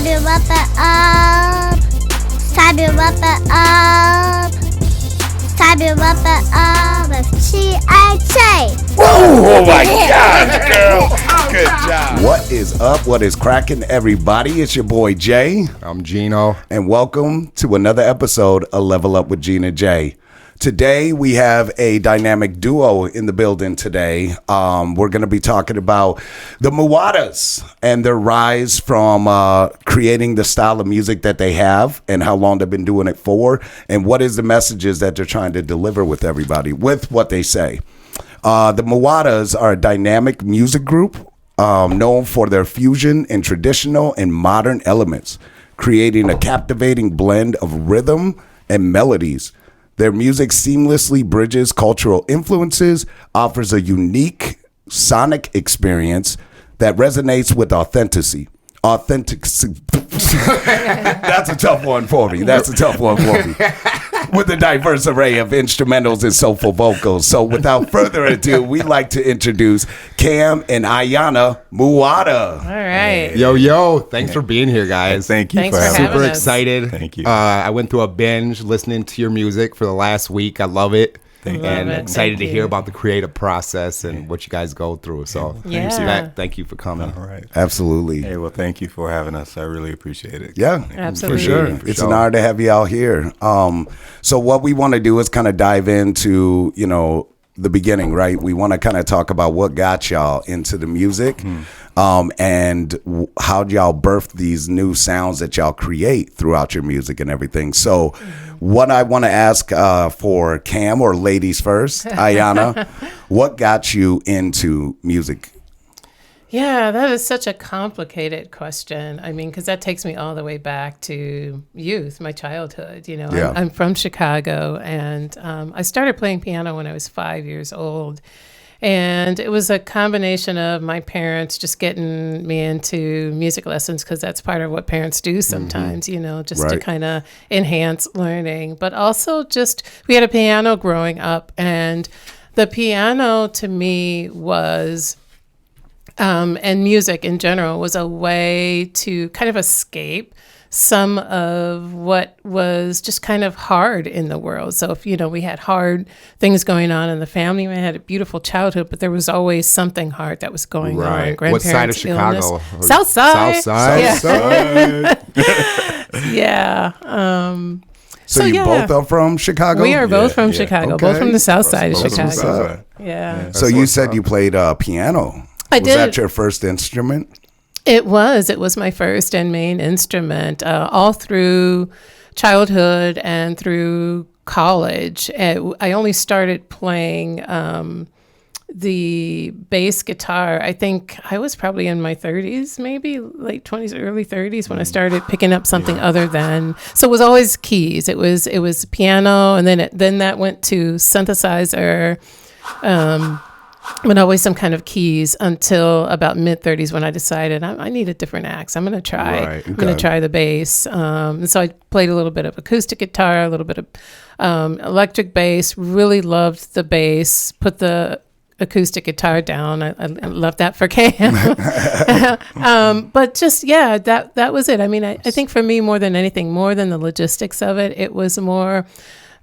Time to wrap it up. Time to wrap it up. Time to wrap it up with G.I.J. Oh my God, girl. Good job. What is up? What is cracking, everybody? It's your boy Jay. I'm Gino. And welcome to another episode of Level Up with Gina J. Today, we have a dynamic duo in the building today. We're going to be talking about the Muatas and their rise from creating the style of music that they have and how long they've been doing it for, and what is the messages that they're trying to deliver with everybody with what they say. The Muatas are a dynamic music group known for their fusion in traditional and modern elements, creating a captivating blend of rhythm and melodies. Their music seamlessly bridges cultural influences, offers a unique sonic experience that resonates with authenticity. That's a tough one for me. With a diverse array of instrumentals and soulful vocals. So without further ado, we'd like to introduce Cam and Ayanna Muata. All right. Yo. Thanks for being here, guys. Thank you Thanks for for having having Super us. excited. Thank you. I went through a binge listening to your music for the last week. I love it. Thank you. And Love it. excited Thank to hear you. about the creative process and what you guys go through. So Yeah. thank you for coming. All right. Absolutely. Hey, well, thank you for having us. I really appreciate it. Yeah, Absolutely. for sure. For It's sure. an honor to have you out here. So what we want to do is kind of dive into, the beginning, right? We want to kind of talk about what got y'all into the music, and how y'all birth these new sounds that y'all create throughout your music and everything. So what I want to ask for Cam, or ladies first, Ayanna, what got you into music? Yeah, that is such a complicated question. I mean, because that takes me all the way back to youth, my childhood. Yeah. I'm from Chicago, and I started playing piano when I was 5 years old. And it was a combination of my parents just getting me into music lessons, because that's part of what parents do sometimes, just to Right. kind of enhance learning. But also just, we had a piano growing up, and the piano to me was... and music in general was a way to kind of escape some of what was just kind of hard in the world. So if, we had hard things going on in the family, we had a beautiful childhood, but there was always something hard that was going on. What side of Grandparents' Chicago? illness. South side. South side. Yeah. So you both are from Chicago? We are both from yeah. Chicago, Okay. both from the south side of Both from the Chicago. south side. Yeah. So you said you played piano. I Was did. that your first instrument? It was my first and main instrument, all through childhood and through college. I only started playing the bass guitar. I think I was probably in my 30s, maybe late 20s, early 30s, when I started picking up something other than. So it was always keys. It was piano, and then that went to synthesizer. But always some kind of keys, until about mid-30s, when I decided I need a different axe. I'm going to try. Right, I'm going okay. to try the bass. And so I played a little bit of acoustic guitar, a little bit of electric bass. Really loved the bass. Put the acoustic guitar down. I left that for Cam. But just, that was it. I mean, I think for me, more than anything, more than the logistics of it, it was more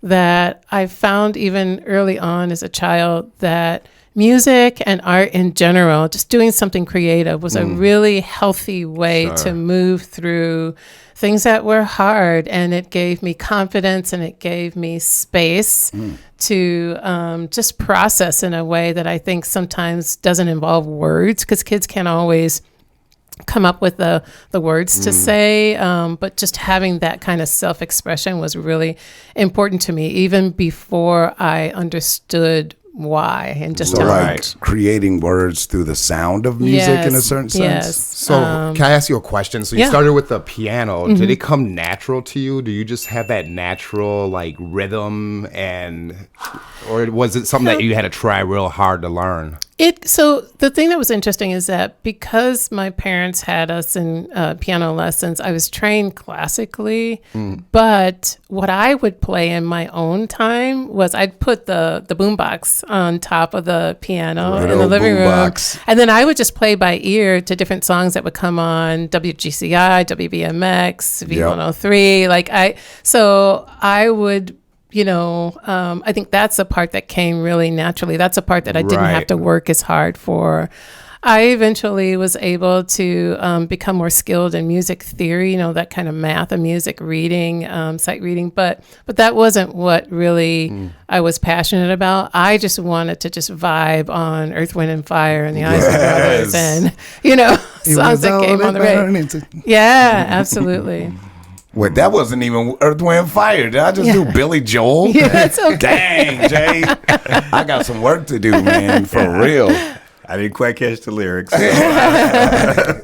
that I found even early on as a child that music and art in general, just doing something creative, was a really healthy way to move through things that were hard. And it gave me confidence, and it gave me space to just process in a way that I think sometimes doesn't involve words, because kids can't always come up with the words to say, but just having that kind of self-expression was really important to me, even before I understood why, and just So how like much. creating words through the sound of music in a certain sense? Yes. So can I ask you a question? So you yeah. started with the piano. Did it come natural to you? Do you just have that natural rhythm, or was it something that you had to try real hard to learn? So the thing that was interesting is that because my parents had us in piano lessons, I was trained classically, but what I would play in my own time was I'd put the boombox on top of the piano in the living room, and then I would just play by ear to different songs that would come on WGCI, WBMX, V103. So I would. I think that's a part that came really naturally. That's a part that I didn't have to work as hard for. I eventually was able to become more skilled in music theory, that kind of math and music reading, sight reading. But that wasn't what really I was passionate about. I just wanted to just vibe on Earth, Wind, and Fire and the Isley Brothers and, songs that came on the radio. Yeah, absolutely. Wait, that wasn't even Earth, Wind, Fire. Did I just do Billy Joel? Yeah, it's okay. Dang, Jay. I got some work to do, man, for real. I didn't quite catch the lyrics.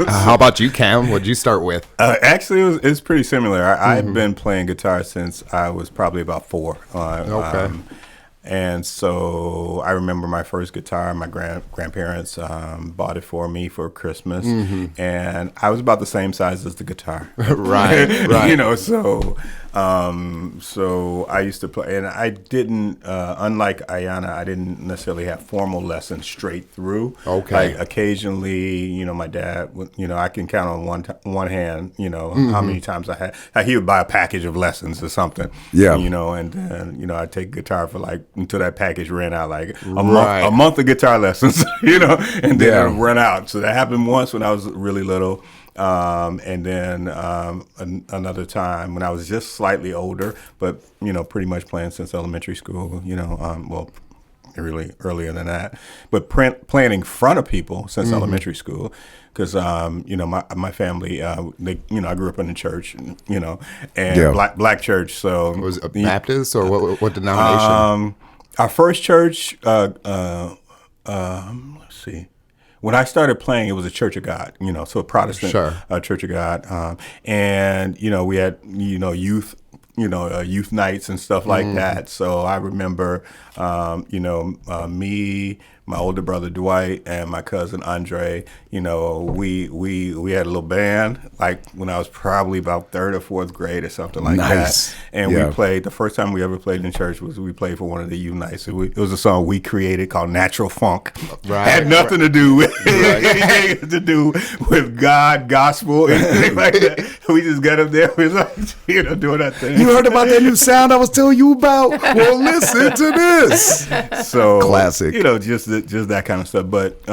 How about you, Cam? What'd you start with? Actually, it's pretty similar. I've been playing guitar since I was probably about 4. Okay. And so I remember my first guitar. My grandparents bought it for me for Christmas, and I was about the same size as the guitar. Right. So I used to play, and I didn't. Unlike Ayanna, I didn't necessarily have formal lessons straight through. Okay. Like occasionally, my dad, I can count on one hand, how many times I had. He would buy a package of lessons or something. Yeah. And then I'd take guitar for until that package ran out, a month of guitar lessons, and then it would run out. So that happened once when I was really little. And then another time when I was just slightly older, but, pretty much playing since elementary school, really earlier than that. But playing in front of people since elementary school. Because my family, I grew up in the church, and black church. So was it Baptist or what denomination? Our first church, let's see. When I started playing, it was a Church of God, so a Protestant Church of God, and we had youth. Youth nights and stuff like that. So I remember, me, my older brother Dwight, and my cousin Andre. We had a little band when I was probably about 3rd or 4th grade or something like that. And we played. The first time we ever played in church was we played for one of the youth nights. It was a song we created called "Natural Funk." Had nothing to do with anything to do with God, gospel, anything like that. We just got up there, we was doing that thing. You heard about that new sound I was telling you about? Well, listen to this. So classic. Just that kind of stuff. But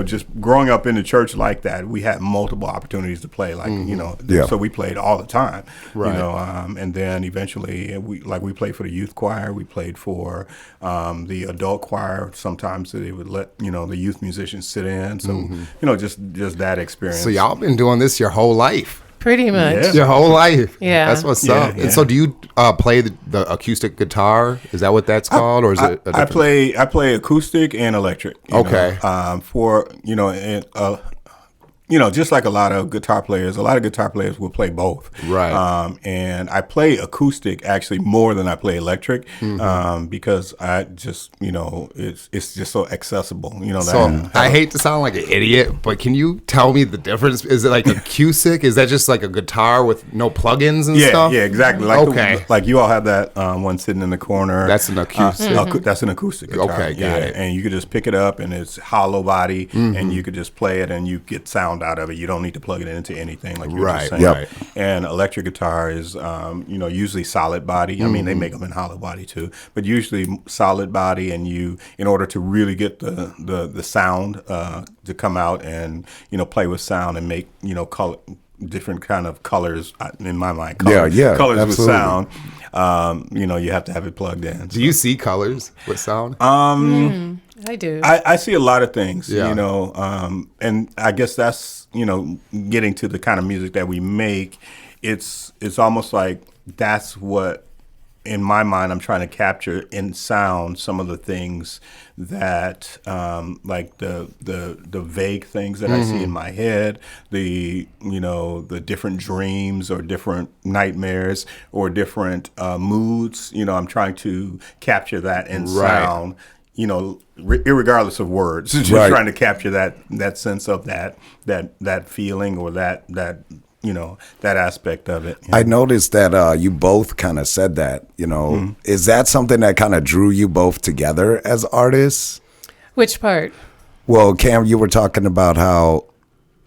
just growing up in the church like that, we had multiple opportunities to play. So we played all the time. Right. And then eventually we played for the youth choir. We played for the adult choir. Sometimes they would let the youth musicians sit in. So just that experience. So y'all been doing this your whole life. Pretty much. Yeah. Your whole life. Yeah. That's what's up. Yeah. And so do you play the acoustic guitar? Is that what that's called? Or is it a different? I play acoustic and electric. Okay. Just like a lot of guitar players will play both. Right. And I play acoustic actually more than I play electric because I just, it's just so accessible. So I hate to sound like an idiot, but can you tell me the difference? Is it like acoustic? Is that just like a guitar with no plugins and stuff? Yeah, exactly. Like you all have that one sitting in the corner. That's an acoustic. That's an acoustic guitar. Okay, got it. And you could just pick it up and it's hollow body and you could just play it and you get sound out of it. You don't need to plug it into anything like you were just saying. Right. And electric guitar is, usually solid body. I mean, they make them in hollow body too, but usually solid body. And in order to really get the sound to come out and play with sound and make color, different kind of colors in my mind. Colors absolutely. with sound. You have to have it plugged in. Do you see colors with sound? I do. I see a lot of things, Yeah. and I guess that's, getting to the kind of music that we make. It's almost like that's what, in my mind, I'm trying to capture in sound some of the things that, like the vague things that I see in my head, the different dreams or different nightmares or different moods. I'm trying to capture that in sound. irregardless of words, just Right. trying to capture that sense of that feeling or that that aspect of it. I noticed that you both kind of said that, Is that something that kind of drew you both together as artists? Which part? Well, Cam, you were talking about how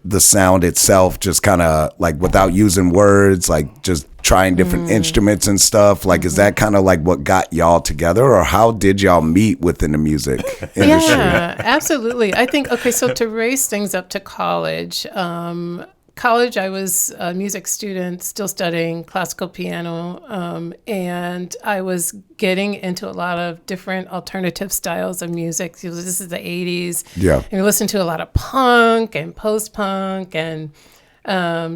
the sound itself just kind of like without using words, like just trying different instruments and stuff. Like, is that kind of like what got y'all together, or how did y'all meet within the music industry? Yeah, absolutely. I think, okay, so to raise things up to college, I was a music student, still studying classical piano, and I was getting into a lot of different alternative styles of music. This is the 80s. Yeah. And we listened to a lot of punk and post-punk and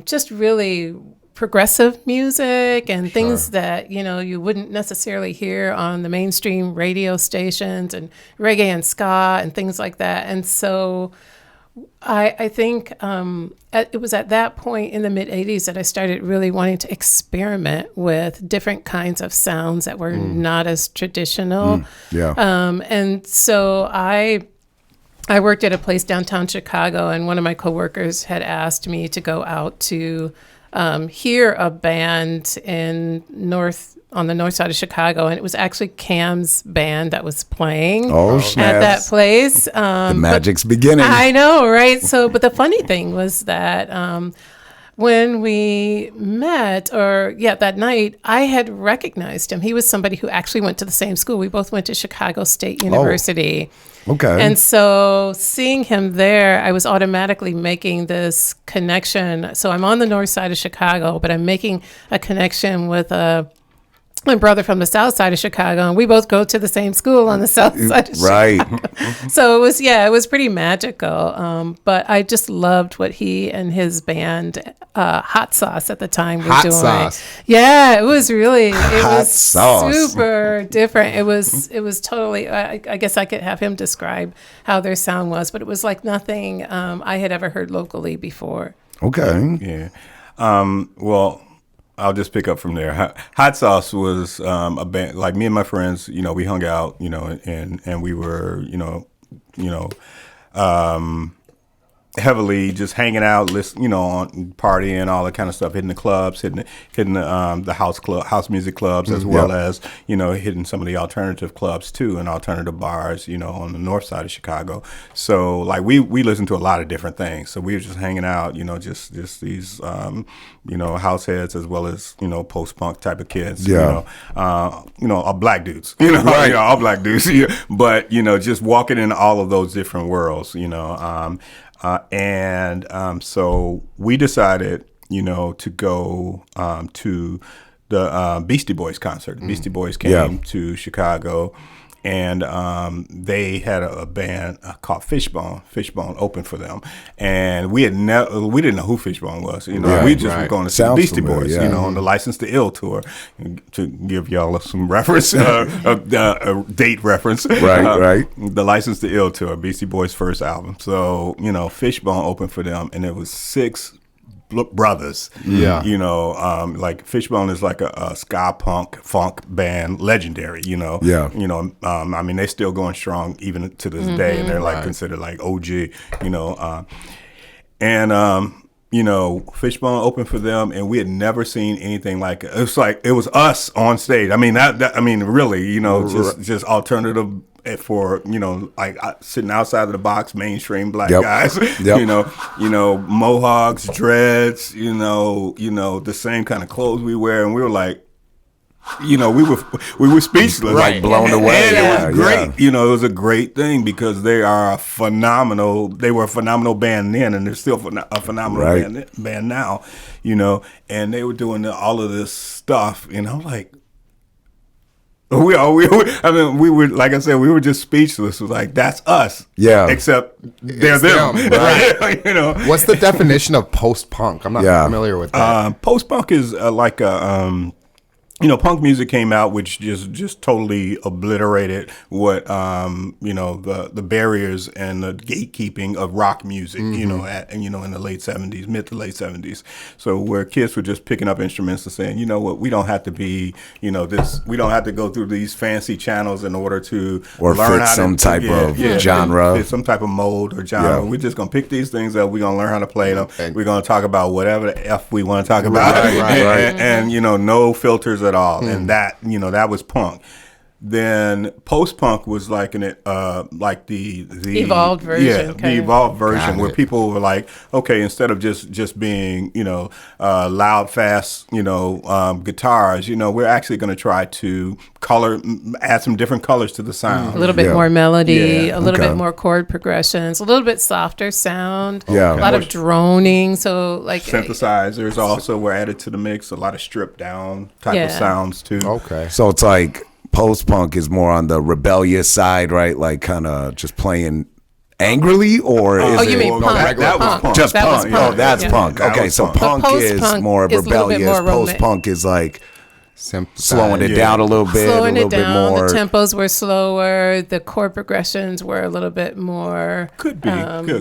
just really progressive music and things that, you wouldn't necessarily hear on the mainstream radio stations, and reggae and ska and things like that. And so I think it was at that point in the mid-'80s that I started really wanting to experiment with different kinds of sounds that were not as traditional. Yeah. And so I worked at a place downtown Chicago, and one of my coworkers had asked me to go out to hear a band on the north side of Chicago, and it was actually Cam's band that was playing at that place. The magic's beginning. I know, right? So, but the funny thing was that when we met, that night, I had recognized him. He was somebody who actually went to the same school. We both went to Chicago State University. Okay. And so seeing him there, I was automatically making this connection. So I'm on the north side of Chicago, but I'm making a connection with my brother from the south side of Chicago, and we both go to the same school on the south side of Chicago. So it was pretty magical. But I just loved what he and his band, Hot Sauce at the time, were doing. Sauce. Yeah, it was really, Sauce. super different. It was totally, I guess I could have him describe how their sound was, but it was like nothing I had ever heard locally before. Okay. Yeah. Well, I'll just pick up from there. Hot Sauce was a band, like me and my friends, we hung out, and we were, heavily just hanging out, on partying, all that kind of stuff, hitting the clubs, hitting the house music clubs, as well as, hitting some of the alternative clubs too, and alternative bars, on the north side of Chicago. So like we listened to a lot of different things. So we were just hanging out, just these, house heads, as well as, post-punk type of kids, all black dudes, Right. all black dudes, but, just walking in all of those different worlds, so we decided, to go to the Beastie Boys concert. The Beastie Boys came to Chicago, and they had a band called Fishbone. Fishbone opened for them, and we didn't know who Fishbone was. We just were going to see Beastie Boys. On the License to Ill tour. To give y'all some reference, a date reference. Right. The License to Ill tour, Beastie Boys' first album. So Fishbone opened for them, and it was 6 brothers. Yeah. Like Fishbone is like a ska punk funk band, legendary, Yeah. I mean, they're still going strong even to this day, and they're like considered like OG, Fishbone opened for them, and we had never seen anything like it. It was like it was us on stage. I mean, really, just alternative for like sitting outside of the box, mainstream black guys. Mohawks, dreads, the same kind of clothes we wear, and we were like, we were speechless, Right. Blown away. And it was great. Yeah. It was a great thing because they were a phenomenal band then, and they're still a phenomenal band now, and they were doing all of this stuff, and I'm like, we were, like I said, we were just speechless. It was like, that's us. Yeah. Except they're It's them. them, right. What's the definition of post-punk? I'm not familiar with that. Post-punk is like a, punk music came out, which just totally obliterated what the barriers and the gatekeeping of rock music. In the late 70s, mid to late 70s. So where kids were just picking up instruments and saying, you know what, we don't have to be, this. We don't have to go through these fancy channels in order to or learn fit how some to, type of genre, fit some type of mode or genre. Yeah. We're just gonna pick these things up. We're gonna learn how to play them. We're gonna talk about whatever the f we want to talk about, and no filters at all. And that that was punk. Then post-punk was like the evolved version. The evolved version where people were like, okay, instead of just being loud, fast guitars, we're actually going to try to add some different colors to the sound. A little bit more melody, a little bit more chord progressions, a little bit softer sound, a lot of droning. So like synthesizers also were added to the mix. A lot of stripped down type of sounds too. Okay, so it's like post-punk is more on the rebellious side, right? Like kind of just playing angrily, or is you mean punk? That was punk. Just punk. That was punk. Oh, that's punk. That Okay, was so punk. punk is more is a little bit rebellious. more Post-punk is like slowing it Yeah. down a little bit, slowing a little it down. bit more. The tempos were slower. The chord progressions were a little bit more. Could be.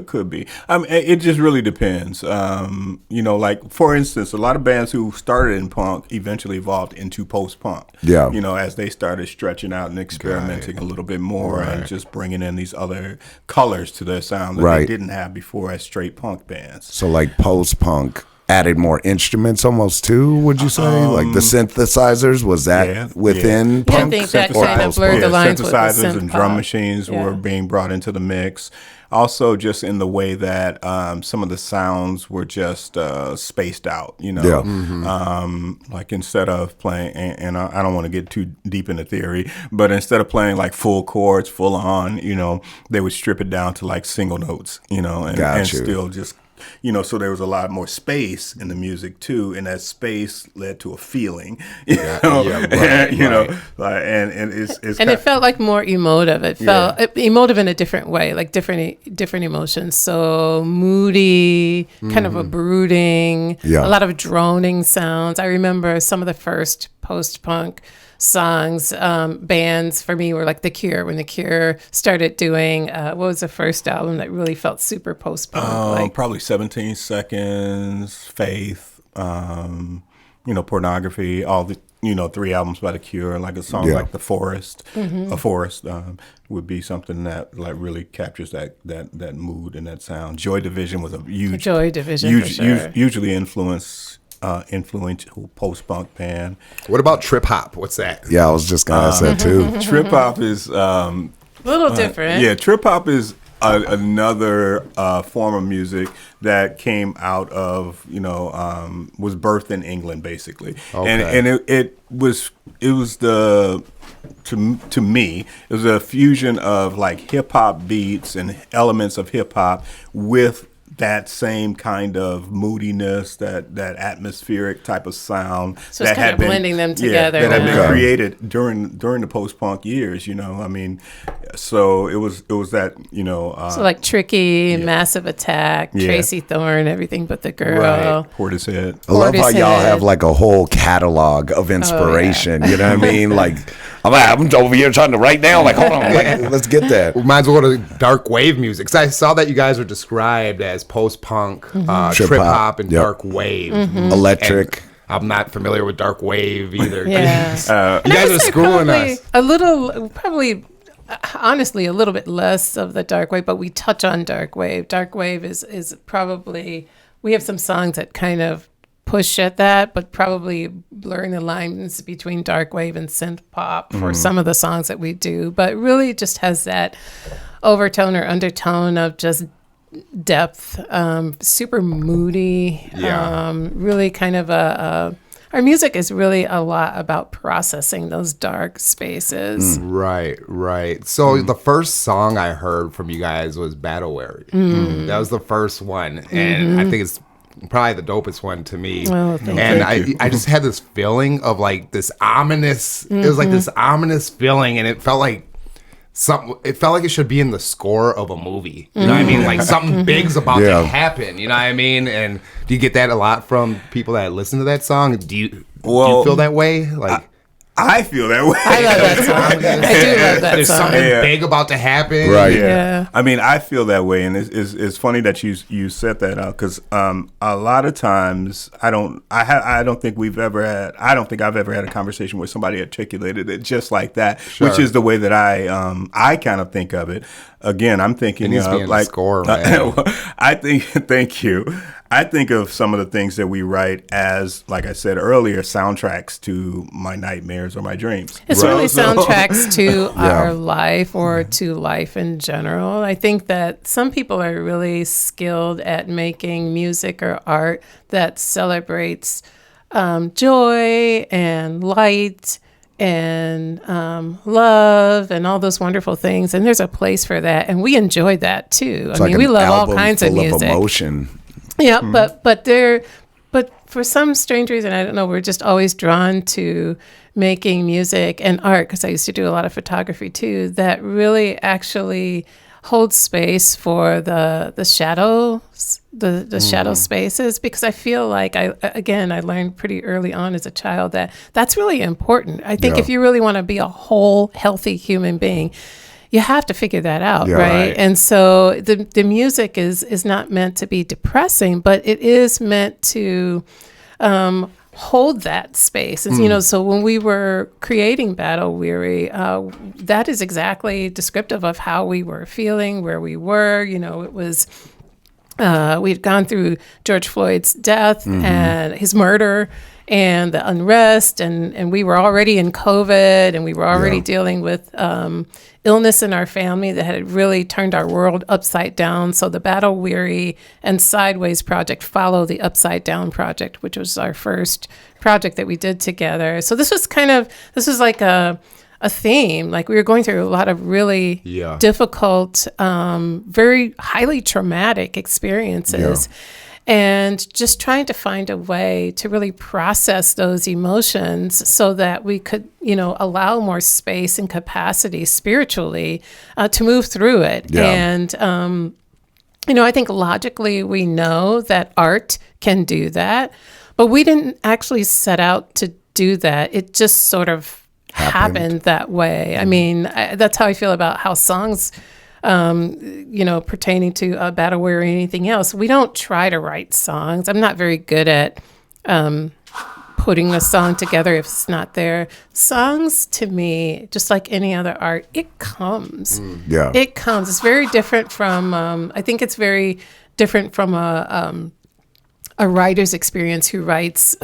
Could be. I mean, it just really depends. Like for instance, a lot of bands who started in punk eventually evolved into post-punk. Yeah. As they started stretching out and experimenting a little bit more and just bringing in these other colors to their sound that they didn't have before as straight punk bands. So like post-punk added more instruments almost too, would you say? Like the synthesizers, was that within I punk? think that or kind of blurred the lines with the synthesizers synth and drum pop. machines were being brought into the mix. Also, just in the way that some of the sounds were just spaced out, like instead of playing, and I don't want to get too deep into theory, but instead of playing like full chords, full on, they would strip it down to like single notes, and still just so there was a lot more space in the music too, and that space led to a feeling, and it felt like more emotive. It felt emotive in a different way, like different emotions. So moody, kind of a brooding, a lot of droning sounds. I remember some of the first post-punk songs, bands for me were like The Cure. When The Cure started doing, what was the first album that really felt super post-punk? Probably 17 Seconds, Faith, Pornography, all the 3 albums by The Cure, like a song like The Forest. A Forest would be something that like really captures that mood and that sound. Joy Division was a huge Joy Division, for sure. Hugely influential post-punk band. What about trip hop? What's that? Yeah, I was just gonna ask that too. Trip hop is a little different. Trip hop is another form of music that came out of was birthed in England basically, and it was to me it was a fusion of like hip hop beats and elements of hip hop with that same kind of moodiness, that atmospheric type of sound. So it's kind of blending them together. That had been created during the post-punk years, I mean, so it was that, so like Tricky, Massive Attack, Tracy Thorn, Everything But the Girl. Right. Portishead. I love how y'all have like a whole catalog of inspiration. You know what I mean? Like, I'm over here trying to write down, like, hold on, let's get that. We might as well go to dark wave music. Because I saw that you guys were described as post-punk, trip hop, and dark wave. Electric. And I'm not familiar with dark wave either. Yeah. You guys are schooling us. Honestly, a little bit less of the dark wave, but we touch on dark wave. Dark wave is probably, we have some songs that kind of push at that, but probably blurring the lines between dark wave and synth pop for some of the songs that we do, but really just has that overtone or undertone of just depth, super moody, really kind of our music is really a lot about processing those dark spaces. Right. So the first song I heard from you guys was Battle Warrior. That was the first one, and I think it's probably the dopest one to me. Oh, thank you. I just had this feeling of like this ominous, it was like this ominous feeling, and it felt like it should be in the score of a movie. You know what I mean? Like something big's about to happen. You know what I mean? And do you get that a lot from people that listen to that song? Do you feel that way? Like I feel that way. I love that song. I do love that There's song. something big about to happen. Right. Yeah. I mean, I feel that way, and it's funny that you set that out because a lot of times I don't think I've ever had a conversation where somebody articulated it just like that, which is the way that I kind of think of it. Again, I'm thinking like score, man. I think thank you. I think of some of the things that we write as, like I said earlier, soundtracks to my nightmares or my dreams. It's really soundtracks to Yeah. our life or to life in general. I think that some people are really skilled at making music or art that celebrates joy and light and love and all those wonderful things. And there's a place for that. And we enjoy that too. It's I like mean, we an love all album kinds of full music. emotion. Yeah, but for some strange reason, I don't know, we're just always drawn to making music and art, because I used to do a lot of photography too, that really actually holds space for the shadows, the shadow spaces, because I feel like I learned pretty early on as a child that that's really important. I think if you really want to be a whole, healthy human being, you have to figure that out, Yeah. right? Right. And so the music is not meant to be depressing, but it is meant to hold that space. And, so when we were creating Battle Weary, that is exactly descriptive of how we were feeling, where we were. It was we'd gone through George Floyd's death and his murder and the unrest, and we were already in COVID, and we were already dealing with illness in our family that had really turned our world upside down. So the Battle Weary and Sideways project follow the Upside Down project, which was our first project that we did together. So this was like a theme. Like, we were going through a lot of really difficult, very highly traumatic experiences. And just trying to find a way to really process those emotions so that we could, allow more space and capacity spiritually to move through it. Yeah. And, I think logically we know that art can do that, but we didn't actually set out to do that. It just sort of happened that way. I mean, that's how I feel about how songs pertaining to Battle Weary or anything else. We don't try to write songs. I'm not very good at putting a song together if it's not there. Songs, to me, just like any other art, it comes. Yeah. It comes. It's very different from, I think it's very different from a writer's experience who writes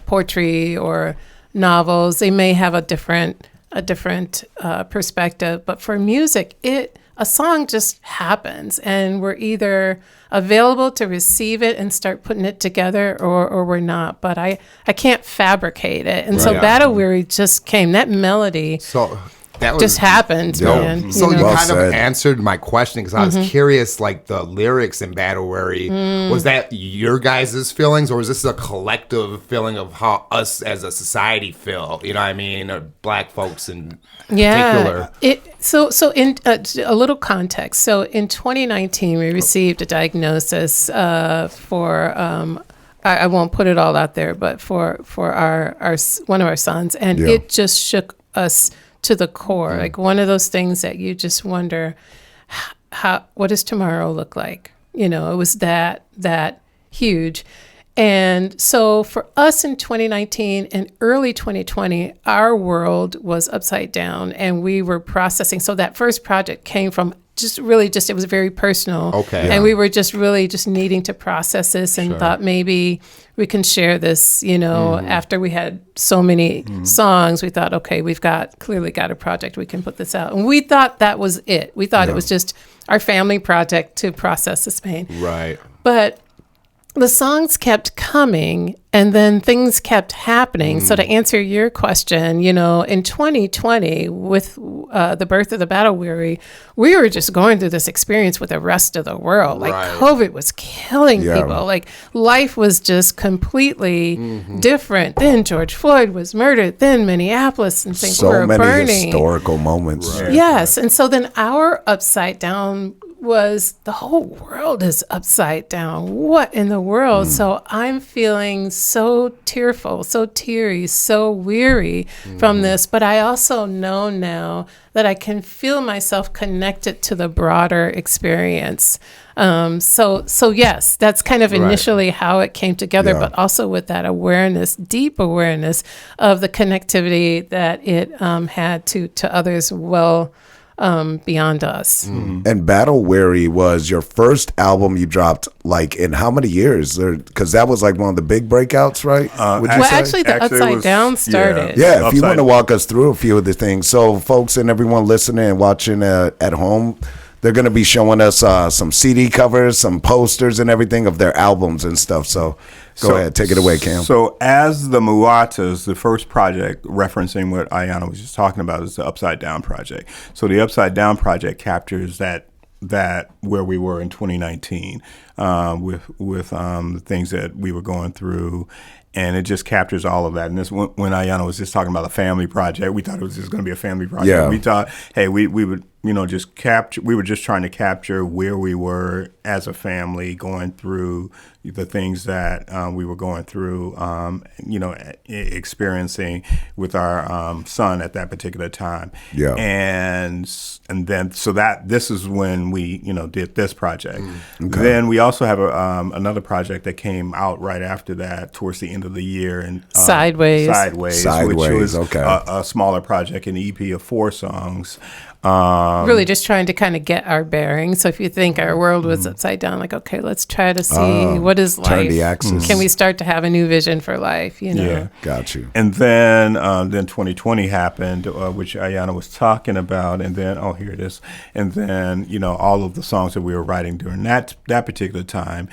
poetry or novels. They may have a different perspective, but for music, a song just happens, and we're either available to receive it and start putting it together, or we're not. But I can't fabricate it, and so Battle Weary just came. That melody That was just happened, man. So you Well kind said. of answered my question, because I was curious, like the lyrics in Battle Weary, was that your guys' feelings, or was this a collective feeling of how us as a society feel? You know what I mean? Or black folks in particular. So in a little context. So in 2019, we received a diagnosis for. I won't put it all out there, but for our one of our sons, and it just shook us to the core. Like, one of those things that you just wonder, what does tomorrow look like? It was that huge. And so for us in 2019 and early 2020, our world was upside down, and we were processing. So that first project came from it was very personal. Okay. And we were just really just needing to process this, and thought maybe we can share this, after we had so many songs. We thought, okay, we've clearly got a project, we can put this out. And we thought that was it. We thought it was just our family project to process this pain. Right. But the songs kept coming, and then things kept happening. So to answer your question, in 2020, with the birth of the Battle Weary, we were just going through this experience with the rest of the world. Like, COVID was killing people. Like, life was just completely different. Then George Floyd was murdered. Then Minneapolis and St. So Clair many burning. historical moments. Yes. And so then our upside down was the whole world is upside down. What in the world? So I'm feeling so tearful, so teary, so weary from this. But I also know now that I can feel myself connected to the broader experience. So yes, that's kind of initially how it came together, but also with that awareness, deep awareness of the connectivity that it had to others well beyond us. And Battle Weary was your first album you dropped, like, in how many years? Because that was like one of the big breakouts, right? Would you say? Actually, the Upside Down started. Yeah, if you want to walk us through a few of the things. So folks and everyone listening and watching at home, they're going to be showing us some CD covers, some posters and everything of their albums and stuff. So go ahead, take it away, Cam. So as the Muatas, the first project, referencing what Ayanna was just talking about, is the Upside Down project. So the Upside Down project captures that where we were in 2019 with the things that we were going through. And it just captures all of that. And this, when Ayanna was just talking about a family project, we thought it was just going to be a family project. Yeah. We thought, hey, we would, just capture. We were just trying to capture where we were as a family, going through the things that we were going through, experiencing with our son at that particular time. Yeah. And then this is when we did this project. Okay. Then we also have another project that came out right after that, towards the end of the year, and Sideways, which was a smaller project, an EP of 4 songs. Really just trying to kind of get our bearings. So if you think our world was upside down, like, okay, let's try to see what is life. Turn the axis. Can we start to have a new vision for life? Yeah, got you. And then 2020 happened, which Ayanna was talking about, and then here it is. And then all of the songs that we were writing during that particular time.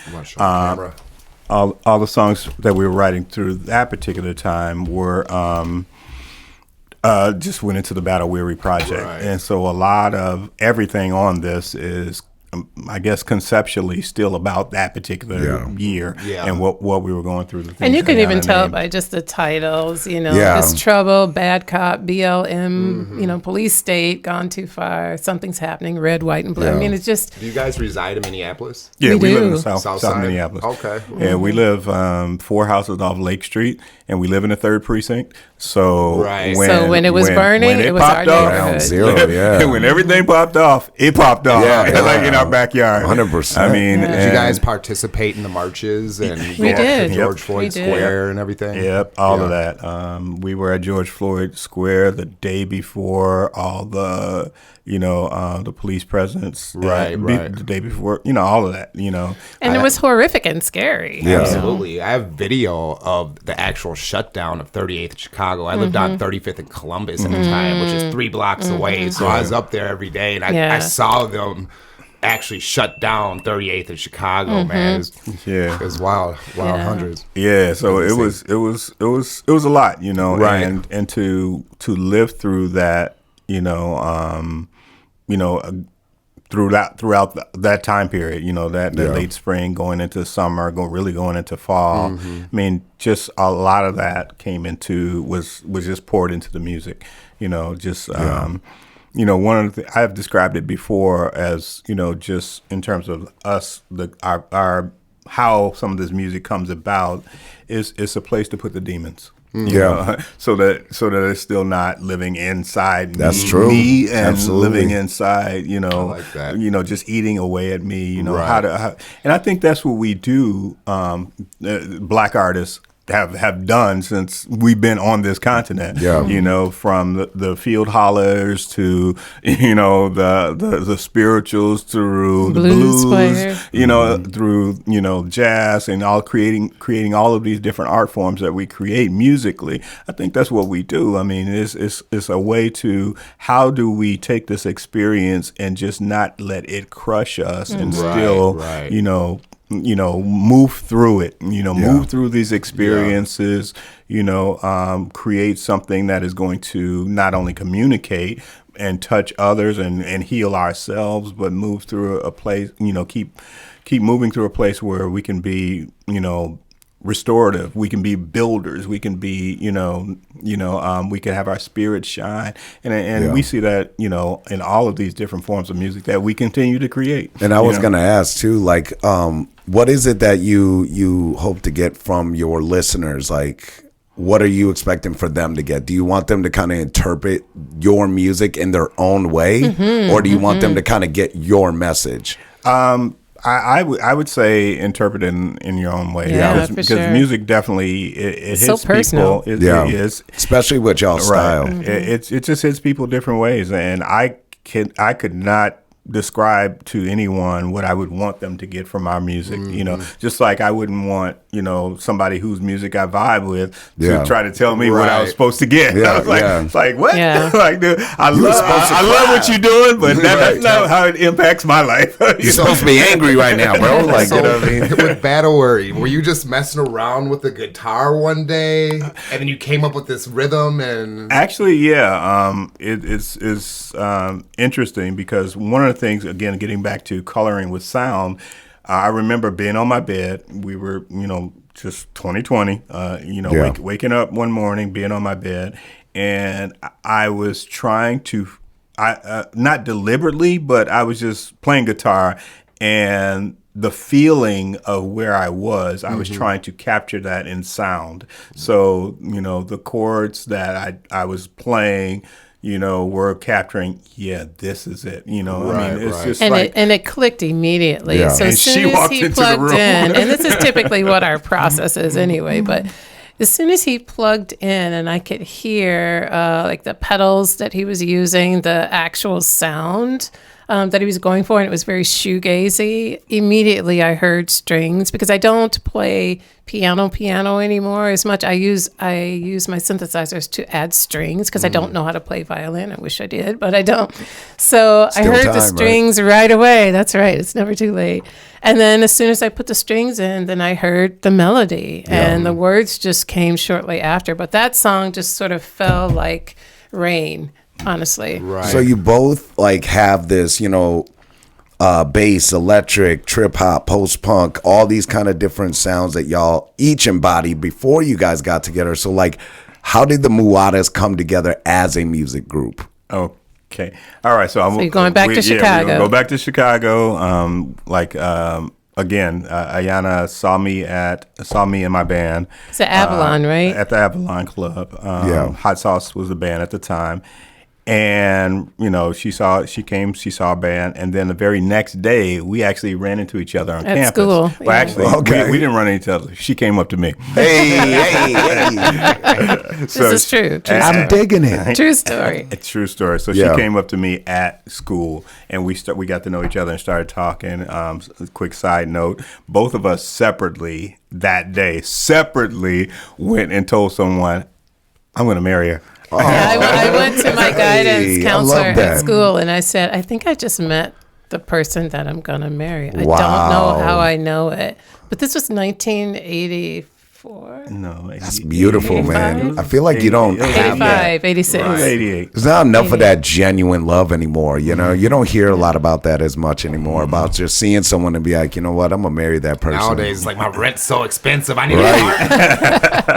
All the songs that we were writing through that particular time were. Just went into the Battle Weary project. Right. And so a lot of everything on this is, I guess, conceptually still about that particular year and what we were going through. And you can even tell it by just the titles, This Trouble, Bad Cop, BLM, Police State, Gone Too Far, Something's Happening, Red, White, and Blue. Yeah. I mean, it's just... Do you guys reside in Minneapolis? Yeah, we live in the South side? Minneapolis. Okay. Yeah, we live 4 houses off Lake Street, and we live in the 3rd precinct. So when it was burning, it was our neighborhood. Zero, when everything popped off, it popped off. Like in our backyard. 100%. I mean, did you guys participate in the marches and we did. George Floyd Square and everything? Yep, all of that. We were at George Floyd Square the day before all the the police presence. Right. The day before, all of that. And it was horrific and scary. Yeah. Absolutely. I have video of the actual shutdown of 38th in Chicago. I lived on 35th in Columbus at the time, which is 3 blocks away. So I was up there every day, and I saw them actually shut down 38th in Chicago. Man, it was wild hundreds. Yeah, so it was a lot, right. And to live through that, throughout that time period, that late spring going into summer, going into fall. I mean, just a lot of that was just poured into the music, one of the I've described it before as, just in terms of us, our how some of this music comes about is a place to put the demons. So that it's still not living inside me and Absolutely. living inside, I like that. Just eating away at me, and I think that's what we do, Black artists have done since we've been on this continent. From the field hollers to the spirituals through the blues, through jazz, and all creating all of these different art forms that we create musically. I think that's what we do. I mean, it's a way to, how do we take this experience and just not let it crush us and still move through it, move through these experiences, create something that is going to not only communicate and touch others and heal ourselves, but move through a place, keep moving through a place where we can be, restorative. We can be builders. We can be, we can have our spirit shine. And we see that, in all of these different forms of music that we continue to create. And I was going to ask too, like, what is it that you hope to get from your listeners? Like, what are you expecting for them to get? Do you want them to kind of interpret your music in their own way, or do you want them to kind of get your message? I would say interpret in your own way. Because music definitely it hits so personal. people. It is, especially with y'all style. Right. It just hits people different ways, and I could not describe to anyone what I would want them to get from our music. Just like I wouldn't want somebody whose music I vibe with to try to tell me what I was supposed to get. I was like, it's like what? Like, dude, I love what you're doing, but that's not how it impacts my life. You're supposed to be angry right now, bro. Like, so, with Battle Worry, were you just messing around with the guitar one day, and then you came up with this rhythm? And actually, it's interesting because one of the things, again, getting back to coloring with sound, I remember being on my bed. We were, just 2020, waking up one morning, being on my bed, and I was trying to, not deliberately, but I was just playing guitar, and the feeling of where I was trying to capture that in sound. So, the chords that I was playing, we're capturing, this is it. It's just and it clicked immediately. Yeah. So And as she soon as walked he into the plugged room. in, and this is typically what our process is anyway, but as soon as he plugged in and I could hear like the pedals that he was using, the actual sound that he was going for, and it was very shoegazy, immediately I heard strings, because I don't play piano anymore as much. I use my synthesizers to add strings because I don't know how to play violin. I wish I did, but I don't. So I heard the strings right away. That's right. It's never too late. And then as soon as I put the strings in, then I heard the melody, and the words just came shortly after. But that song just sort of fell like rain, honestly. right. So you both like have this, bass, electric, trip hop, post punk, all these kind of different sounds that y'all each embodied before you guys got together. So like, how did the Muatas come together as a music group? Okay. All right. So you're going back to Chicago. We're gonna go back to Chicago. Again, Ayanna saw me in my band. It's at Avalon, right? At the Avalon Club. Hot Sauce was the band at the time. And, she saw a band. And then the very next day, we actually ran into each other on campus. School. Well, actually, we didn't run into each other. She came up to me. Hey. This is true. I'm digging it. True story. It's a true story. So she came up to me at school, and we got to know each other and started talking. Quick side note, both of us separately that day, went and told someone, I'm going to marry her. Oh. I went to my guidance counselor at school, and I said, I think I just met the person that I'm going to marry. I don't know how I know it. But this was 1984. No, that's beautiful, man. I feel like you don't have 85, 86. Right. 88. There's not enough of that genuine love anymore. You don't hear a lot about that as much anymore, about just seeing someone and be like, you know what, I'm going to marry that person. Nowadays, it's like, my rent's so expensive. I need a car.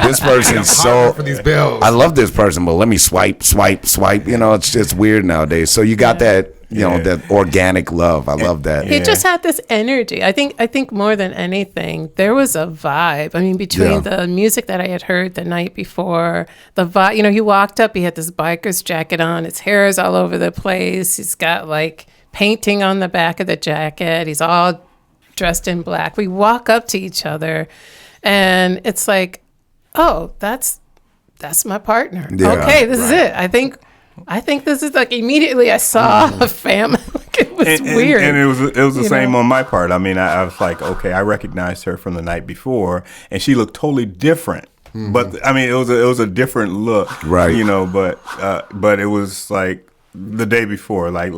This person's so... for these bills. I love this person, but let me swipe. It's just weird nowadays. So you got that... that organic love. I love that. He just had this energy. I think more than anything, there was a vibe. I mean, between the music that I had heard the night before, the vibe, he walked up, he had this biker's jacket on, his hair is all over the place. He's got like painting on the back of the jacket. He's all dressed in black. We walk up to each other and it's like, oh, that's my partner. Yeah, okay, this is it. I think this is like immediately I saw a family. It was weird. And it was the same on my part. I mean, I was like, okay, I recognized her from the night before, and she looked totally different. But I mean, it was a different look, right? But it was like the day before, like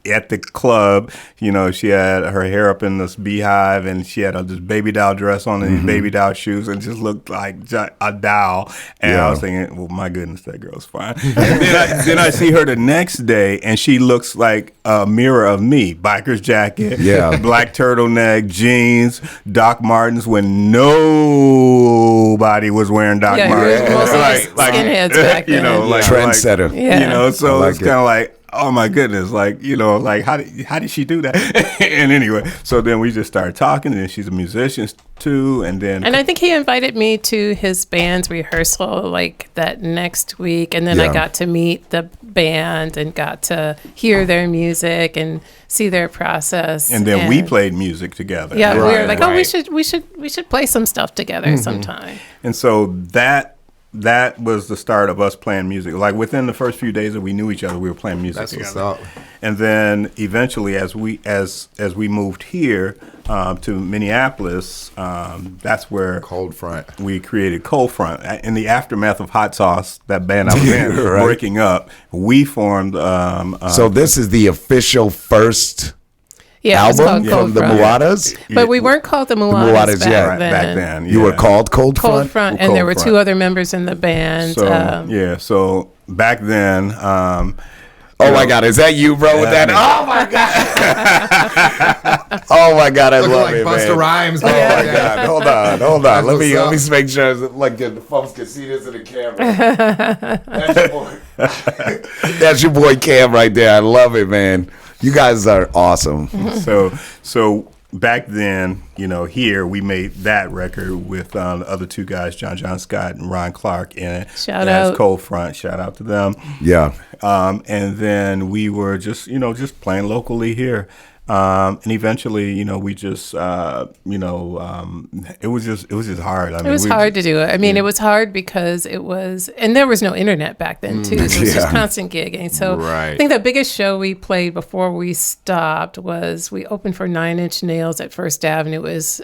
at the club, you know, she had her hair up in this beehive and she had this baby doll dress on and these baby doll shoes and just looked like a doll. And I was thinking, well, my goodness, that girl's fine. And then I see her the next day and she looks like a mirror of me. Biker's jacket, black turtleneck, jeans, Doc Martens when nobody was wearing Doc Martens. Like skinheads back then. You know, like trendsetter. You know, so it's kind of like, oh my goodness, like, you know, like how did she do that? And anyway, so then we just started talking, and she's a musician too, and I think he invited me to his band's rehearsal like that next week, and then I got to meet the band and got to hear their music and see their process. And then we played music together. Yeah, we were like, oh, we should play some stuff together sometime. And so that was the start of us playing music. Like within the first few days that we knew each other, we were playing music together. What's up. And then eventually, as we moved here to Minneapolis, that's where Cold Front. We created Cold Front. In the aftermath of Hot Sauce, that band I was in, breaking up, we formed. So this is the official first. Album from the Muatas? But we weren't called the Muatas back then. You were called Cold Front? Cold Front, and there were two other members in the band. So, so back then... oh my God, is that you, bro, with that? Oh my God. Oh my God, I love it, man. Busta Rhymes. Oh my God, hold on. Let me make sure like the folks can see this in the camera. That's your boy Cam right there. I love it, man. You guys are awesome. So back then, you know, here we made that record with the other two guys, John Scott and Ron Clark in it. Shout out. Cold Front. Shout out to them. Yeah. And then we were just playing locally here. And eventually, you know, we just, it was just hard. I mean, it was hard to do it. I mean, it was hard because and there was no internet back then too. So it was just constant gigging. So I think the biggest show we played before we stopped was we opened for 9 Inch Nails at First Avenue. It was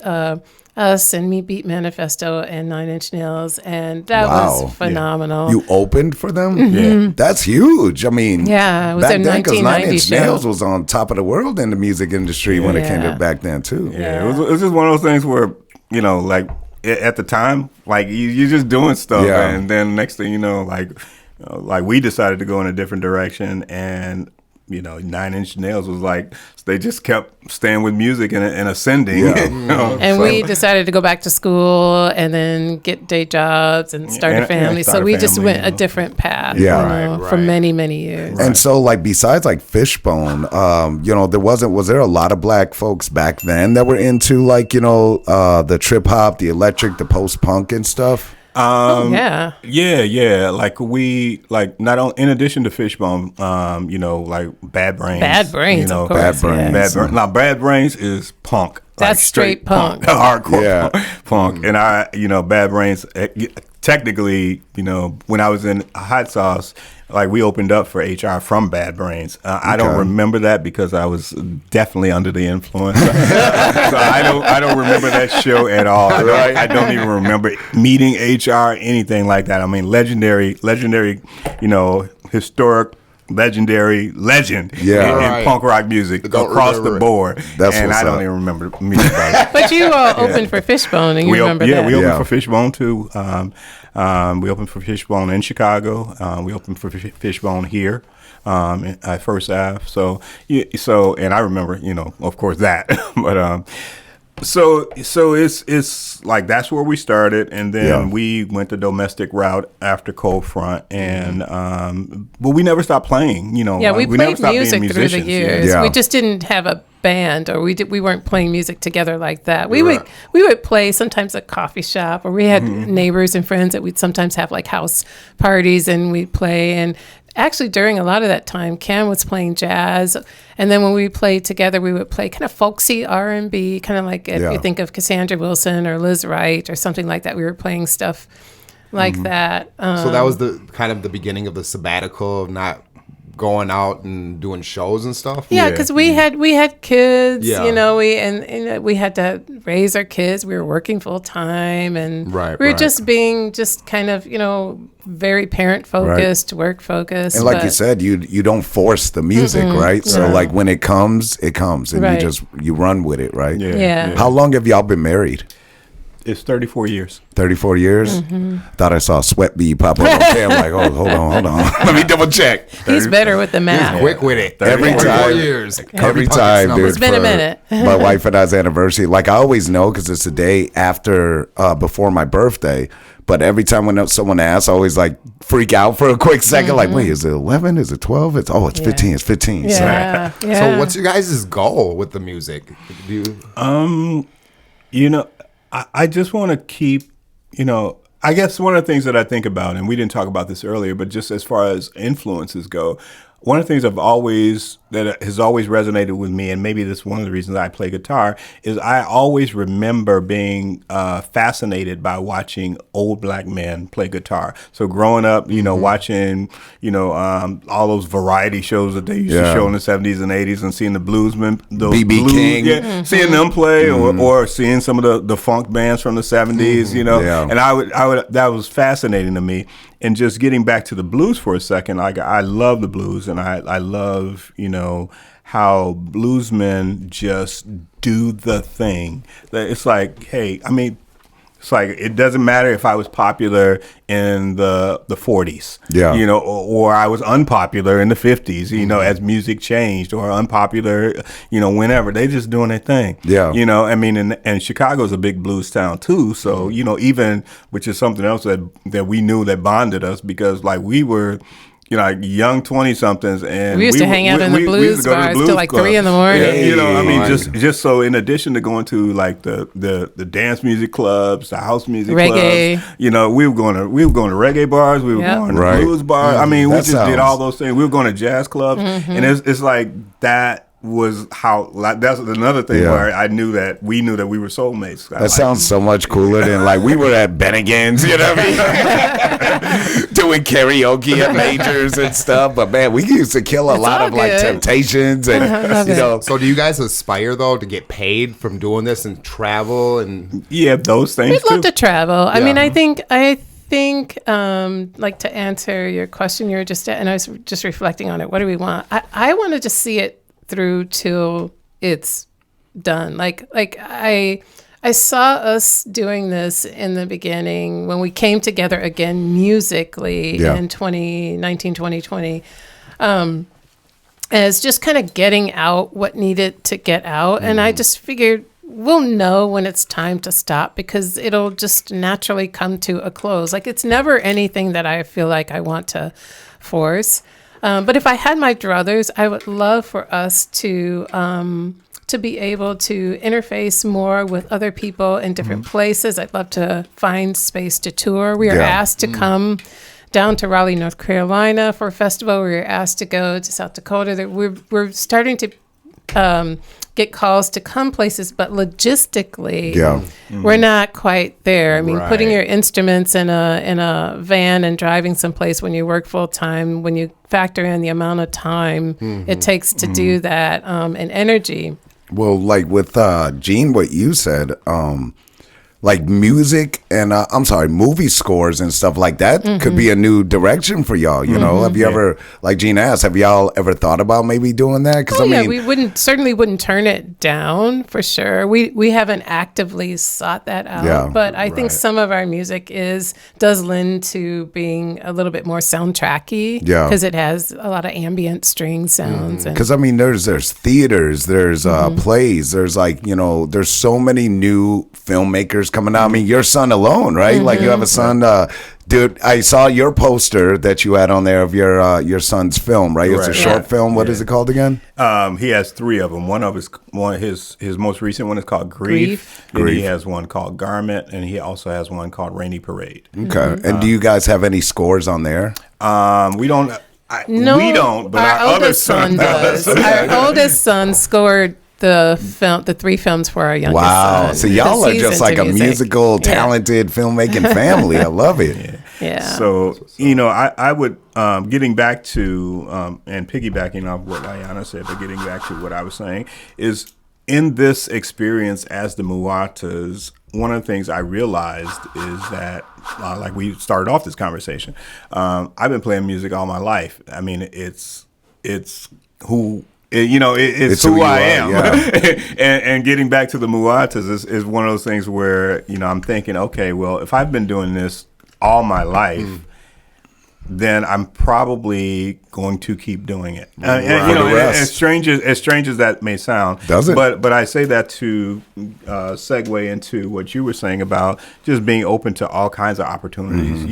us and Me Beat Manifesto and 9 Inch Nails, and that was phenomenal. You opened for them? Yeah. That's huge. I mean, it was back a then, because 1990 9 Inch show. Nails was on top of the world in the music industry when it came to back then too. Yeah, it was just one of those things where, you know, like at the time, like you're just doing stuff, and then next thing you know, like we decided to go in a different direction, and you know, 9 Inch Nails was like, they just kept staying with music and ascending. Yeah. You know? And we decided to go back to school and then get day jobs and start a family. So we just went a different path for many, many years. And so, like, besides like Fishbone, you know, was there a lot of black folks back then that were into, like, you know, the trip hop, the electric, the post punk and stuff? Like we not on in addition to Fishbone, you know, like Bad Brains, you know, of course, Bad Brains. Now Bad Brains is punk. That's like straight punk. Hardcore punk. And Bad Brains, technically, you know, when I was in Hot Sauce, like we opened up for HR from Bad Brains. I don't remember that because I was definitely under the influence. So I don't remember that show at all. I don't even remember meeting HR, anything like that. I mean, legendary, you know, historic, legendary legend in punk rock music across the board. And I don't even remember meeting about it. But you opened for Fishbone, and you remember that. Yeah, we opened for Fishbone too. We opened for Fishbone in Chicago. We opened for Fishbone here at First Ave. So and I remember, you know, of course that. But so it's like that's where we started, and then we went the domestic route after Cold Front, and but we never stopped playing. You know, we played never stopped music being through the musicians. years. Yeah. We just didn't have a band, or we weren't playing music together like that. We would play sometimes at a coffee shop, or we had neighbors and friends that we'd sometimes have like house parties, and we'd play. And actually during a lot of that time, Cam was playing jazz, and then when we played together, we would play kind of folksy R&B, kind of like if you think of Cassandra Wilson or Liz Wright or something like that. We were playing stuff like that. So that was the kind of the beginning of the sabbatical of not going out and doing shows and stuff? Yeah, because we had kids, Yeah. you know, we had to raise our kids. We were working full time, and we were just being kind of, you know, very parent focused, work focused. And like you said, you don't force the music, right? So like when it comes, and you run with it, right? Yeah. How long have y'all been married? It's 34 years. 34 years? Thought I saw a sweat bead pop up on camera. Like, oh, hold on. Let me double check. He's better with the math. Quick with it. Every 34 time. years. Every time, dude. It's been a minute. My wife and I's anniversary. Like, I always know because it's the day after, before my birthday. But every time when someone asks, I always like freak out for a quick second. Like, wait, is it 11? Is it 12? It's 15. It's 15. Yeah. So what's your guys' goal with the music? You know, I just want to keep, you know, I guess one of the things that I think about, and we didn't talk about this earlier, but just as far as influences go, one of the things that has always resonated with me, and maybe this is one of the reasons I play guitar, is I always remember being fascinated by watching old black men play guitar. So growing up, you know, watching, you know, all those variety shows that they used to show in the 70s and 80s, and seeing the bluesmen, those B.B. King, seeing them play, or seeing some of the funk bands from the 70s, you know, and I would that was fascinating to me. And just getting back to the blues for a second, like I love the blues, and I love, you know, how bluesmen just do the thing. It's like, hey, I mean, it's like it doesn't matter if I was popular in the 40s, you know, or I was unpopular in the 50s, you know, as music changed, or unpopular, you know, whenever. They just doing their thing. Yeah. You know, I mean, and Chicago's a big blues town too. So, you know, even, which is something else that we knew that bonded us, because like we were, you know, like young 20-somethings, and we used to hang out in the blues bars till like 3 in the morning. Yeah, you know, I mean, just so in addition to going to like the dance music clubs, the house music clubs, you know, we were going to reggae bars, we were going to blues bars. I mean, we just did all those things. We were going to jazz clubs, and it's like that was how, like, that's another thing where we knew that we were soulmates. That sounds so much cooler than like we were at Bennigan's, you know what I mean? Doing karaoke at majors and stuff. But man, we used to kill a lot of like Temptations and you know. So do you guys aspire though to get paid from doing this and travel and those things? We'd love to travel. I mean, I think like to answer your question, you were just, and I was just reflecting on it. What do we want? I want to just see it through till it's done. Like I saw us doing this in the beginning when we came together again musically in 2019, 2020, as just kind of getting out what needed to get out. And I just figured we'll know when it's time to stop, because it'll just naturally come to a close. Like, it's never anything that I feel like I want to force. But if I had my druthers, I would love for us to be able to interface more with other people in different places. I'd love to find space to tour. We are asked to come down to Raleigh, North Carolina for a festival. We were asked to go to South Dakota. We're starting to get calls to come places, but logistically, we're not quite there. I mean, putting your instruments in a van and driving someplace when you work full time, when you factor in the amount of time it takes to do that, and energy. Well, like with Gene, what you said, like music and movie scores and stuff like that could be a new direction for y'all. You know, have you ever, like Gene asked, have y'all ever thought about maybe doing that? Because we certainly wouldn't turn it down for sure. We haven't actively sought that out, but I think some of our music does lend to being a little bit more soundtracky, because it has a lot of ambient string sounds. Because I mean, there's theaters, there's plays, there's like, you know, there's so many new filmmakers coming out. I mean, your son alone, right? Like, you have a son. Dude, I saw your poster that you had on there of your son's film, right? It's a short film. What is it called again? He has 3 of them. His most recent one is called Grief. And he has one called Garment, and he also has one called Rainy Parade. Okay. And do you guys have any scores on there? We don't. We don't. But our other son does. Our oldest son scored the 3 films for our youngest son. So y'all are just like a musical, talented filmmaking family. I love it. Yeah. So, you know, I would, getting back to, and piggybacking off what Ayanna said, but getting back to what I was saying is in this experience as the Muatas, one of the things I realized is that, like we started off this conversation, I've been playing music all my life. I mean, it's who, it's who I am. Yeah. and getting back to the Muatas is one of those things where, I'm thinking, okay, well, if I've been doing this all my life, then I'm probably going to keep doing it. As strange as that may sound, doesn't. But I say that to segue into what you were saying about just being open to all kinds of opportunities.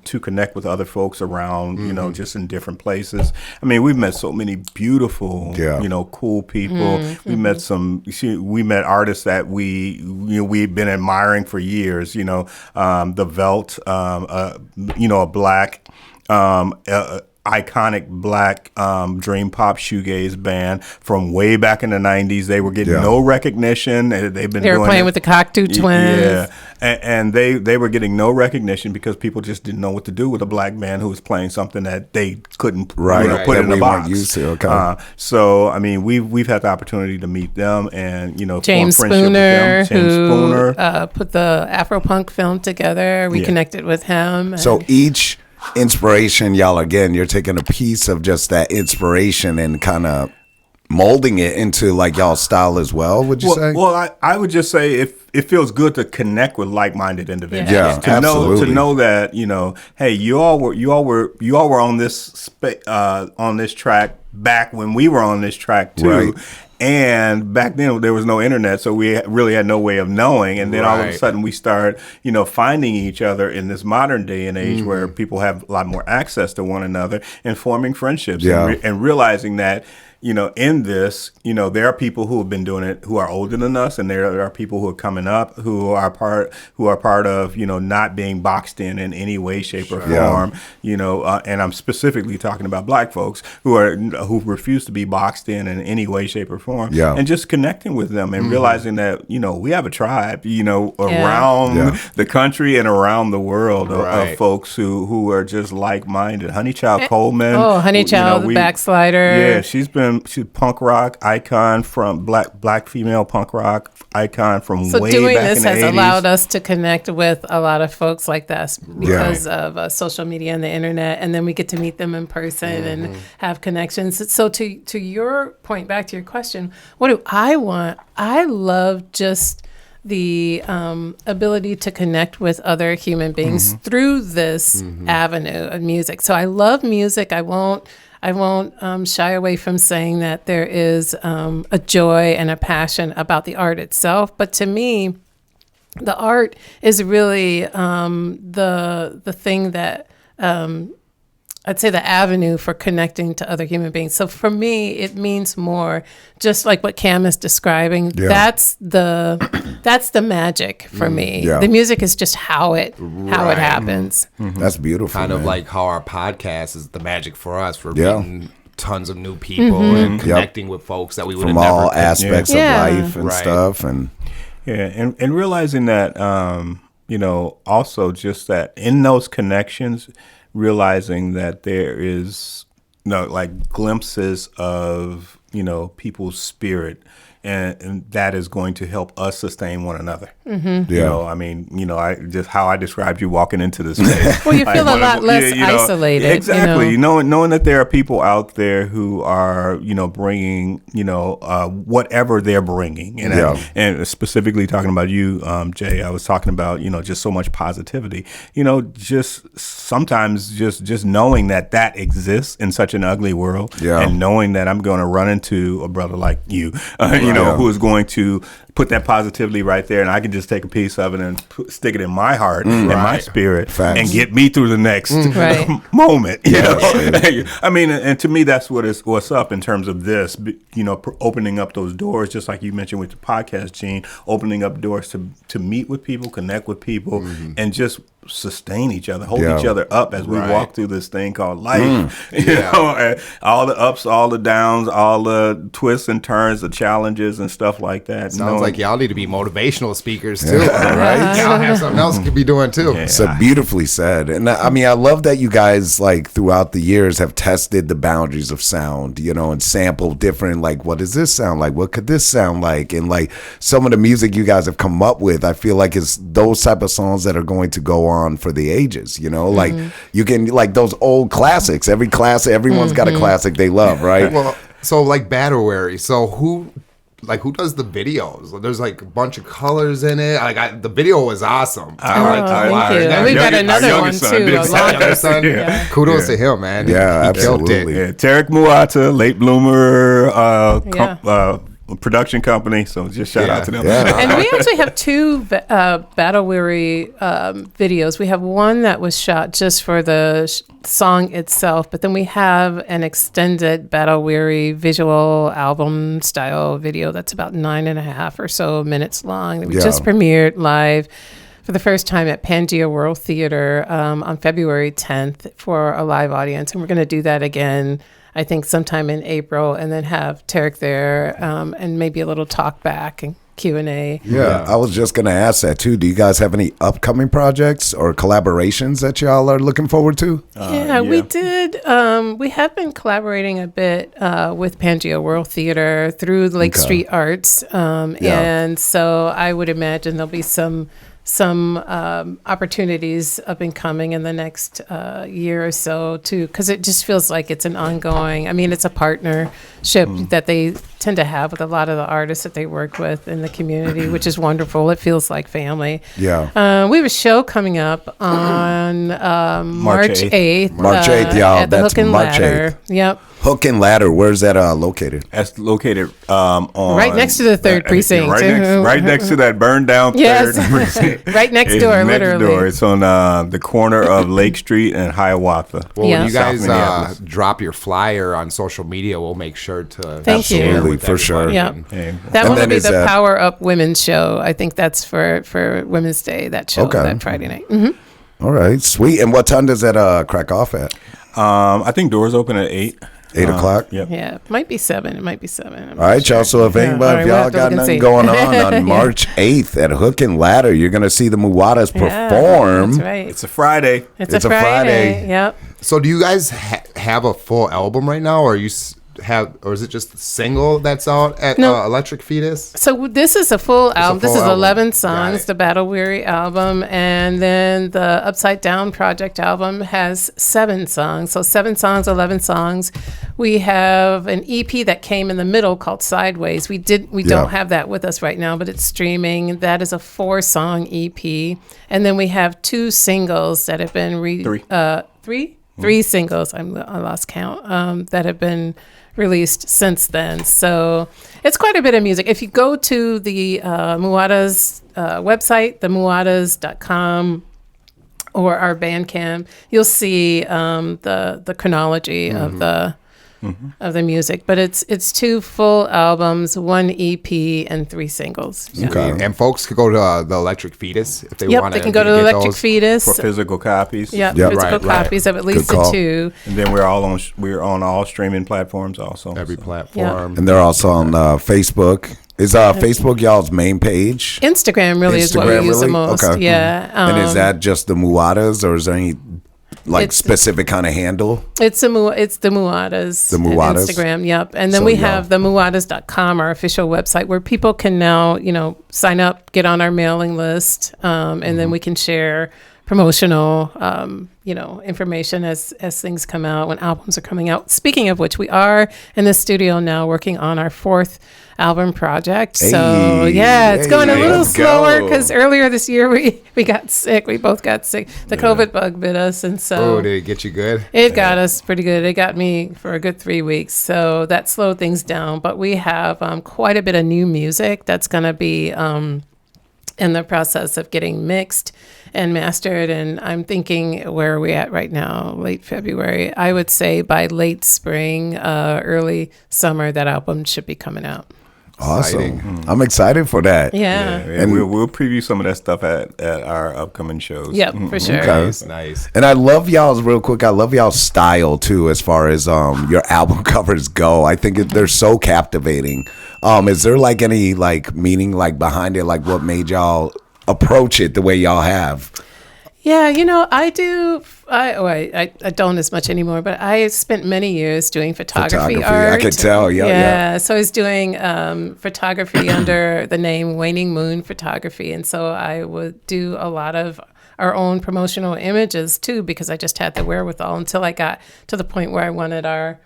To connect with other folks around. Just in different places. I mean, we've met so many beautiful, cool people. We met artists that we've been admiring for years. The Velt, a black. Iconic black dream pop shoegaze band from way back in the 90s. They were getting no recognition. They were playing with the Cocteau Twins. Yeah, and they were getting no recognition because people just didn't know what to do with a black man who was playing something that they couldn't put in a box. Used to. Okay. So I mean, we've had the opportunity to meet them and James form friendship Spooner, with them. James Spooner put the Afropunk film together. We connected with him. So each inspiration, y'all, again, you're taking a piece of just that inspiration and kind of molding it into like y'all's style as well, would you say? Well, I would just say it feels good to connect with like-minded individuals. Yeah, absolutely. To know that, hey, you all were on this track back when we were on this track too. Right. And back then there was no internet, so we really had no way of knowing. And then all of a sudden we start, finding each other in this modern day and age where people have a lot more access to one another and forming friendships and realizing that, in this, there are people who have been doing it who are older than us, and there are people who are coming up who are part of, not being boxed in any way, shape, or form. And I'm specifically talking about black folks who refuse to be boxed in any way, shape, or form. Yeah. And just connecting with them and realizing that, we have a tribe, around the country and around the world of folks who are just like-minded. Honeychild Coleman. Oh, Honeychild, the backslider. Yeah, she's a punk rock icon from black female punk rock icon from way back in the 80s. So doing this has allowed us to connect with a lot of folks like this because of social media and the internet, and then we get to meet them in person and have connections. So to your point, back to your question, what do I want? I love just the ability to connect with other human beings through this avenue of music. So I love music. I won't shy away from saying that there is a joy and a passion about the art itself. But to me, the art is really the thing that I'd say the avenue for connecting to other human beings. So for me, it means more, just like what Cam is describing. Yeah. That's the magic for me. Yeah. The music is just how it happens. That's beautiful. Kind of like how our podcast is the magic for us for meeting tons of new people and connecting with folks that we would have never from all aspects of life and stuff, and and realizing that also just that in those connections, realizing that there is like glimpses of people's spirit, and that is going to help us sustain one another. I just how I described you walking into this space. Well, you feel a lot less isolated. Exactly. Knowing that there are people out there who are bringing whatever they're bringing, and specifically talking about you, Jay. I was talking about just so much positivity. Just sometimes just knowing that exists in such an ugly world, and knowing that I'm going to run into a brother like you, who is going to put that positivity right there, and I can just take a piece of it and stick it in my heart and my spirit and get me through the next moment. I mean, and to me, that's what's up in terms of this, opening up those doors, just like you mentioned with the podcast, Gene, opening up doors to meet with people, connect with people, and just sustain each other, hold each other up as we walk through this thing called life. And all the ups, all the downs, all the twists and turns, the challenges and stuff like that. Sounds like y'all need to be motivational speakers too, right? Y'all have something else you could be doing too. Yeah. So beautifully said. And I mean, I love that you guys, like, throughout the years have tested the boundaries of sound, you know, and sampled different, like, what does this sound like? What could this sound like? And like some of the music you guys have come up with, I feel like it's those type of songs that are going to go on for the ages, you know, like you can, like those old classics, everyone's got a classic they love, right? Well, so like Battle Weary. So who does the videos? There's like a bunch of colors in it. The video was awesome. Thank you. And we've got another one too. Kudos to him, man. Yeah, he absolutely. killed it. Yeah, Tarek Muata, late bloomer production company. So just shout out to them. Yeah. And we actually have two Battle Weary videos. We have one that was shot just for the song itself, but then we have an extended Battle Weary visual album style video that's about 9.5 or so minutes long that we just premiered live for the first time at Pangea World Theater on February 10th for a live audience. And we're going to do that again, I think sometime in April, and then have Tarek there and maybe a little talk back and Q&A. Yeah, I was just going to ask that too. Do you guys have any upcoming projects or collaborations that y'all are looking forward to? We did. We have been collaborating a bit with Pangea World Theater through Lake Street Arts. And so I would imagine there'll be some opportunities up and coming in the next year or so too, because it just feels like it's an ongoing, I mean, it's a partnership that they tend to have with a lot of the artists that they work with in the community, which is wonderful. It feels like family. Yeah. We have a show coming up on March 8th. March 8th, y'all. At the That's Hook and March Ladder. 8th. Yep. Hook and Ladder, where's that located? That's located on right next to the third precinct. Right next to that burned down third precinct. Right next It's door, next literally. door. It's on the corner of Lake Street and Hiawatha. Well, when you South guys Minneapolis. drop your flyer on social media, we'll make sure to Thank you. share Absolutely, with for sure. everybody. Yeah. And That And one will then be is the that- Power Up Women's Show. I think that's for Women's Day, that show, Okay. that Friday night. Mm-hmm. All right, sweet. And what time does that crack off at? I think doors open at 8. 8 o'clock? Yep. Yeah, it might be 7. It might be 7. I'm All not right, sure. y'all. So if Yeah. anybody, All right, if we'll y'all have to got look and nothing see. going on March 8th at Hook and Ladder, you're going to see the Muatas Yeah, perform. That's right. It's a Friday. It's a a Friday. Friday. Yep. So do you guys have a full album right now, or or is it just the single that's out at No. Electric Fetus? So this is a full album. This full is album. 11 Got songs, it. the Battle Weary album. And then the Upside Down Project album has 7 songs. So 7 songs, 11 songs. We have an EP that came in the middle called Sideways. We don't have that with us right now, but it's streaming. That is a 4-song EP. And then we have 2 singles that have been three singles. I lost count that have been released since then. So it's quite a bit of music. If you go to the Muatas website, themuatas.com, or our Bandcamp, you'll see the chronology of the music. But it's 2 full albums, 1 EP, and 3 singles. Yeah. Okay. And folks could go to the Electric Fetus if they Yep, want they can go to the Electric Fetus. For physical copies. Yeah, Yep. physical Right. copies of at least Good call. 2. And then we're on all streaming platforms also. every So. platform. And they're also on Facebook. Is Facebook y'all's main page? Instagram really is what we Instagram, use the really? most. Okay. Yeah. And is that just the Muatas, or is there any It's- specific kind of handle? It's the Muatas. The Muatas. on Instagram, yep. And then So, we yeah. have the Muatas.com, our official website, where people can now, sign up, get on our mailing list, and then we can share promotional, information as things come out, when albums are coming out. Speaking of which, we are in the studio now working on our 4th album project. So Hey, it's going a hey, little let's slower go. because earlier this year we got sick. We both got sick. The COVID bug bit us, and so Oh, did it get you good? it got us pretty good. It got me for a good 3 weeks. So that slowed things down. But we have quite a bit of new music that's going to be in the process of getting mixed and mastered. And I'm thinking, where are we at right now? Late February. I would say by late spring, early summer, that album should be coming out. Awesome. I'm excited for that. Yeah. And we'll preview some of that stuff at our upcoming shows. Yep, for sure. Okay. Nice. And I love y'all's real quick. I love y'all's style too, as far as your album covers go. I think they're so captivating. Is there like any like meaning like behind it? Like what made y'all approach it the way y'all have? Yeah, I do. I don't as much anymore, but I spent many years doing photography art. I could tell. Yeah. So I was doing photography under the name Waning Moon Photography, and so I would do a lot of our own promotional images too, because I just had the wherewithal until I got to the point where I wanted our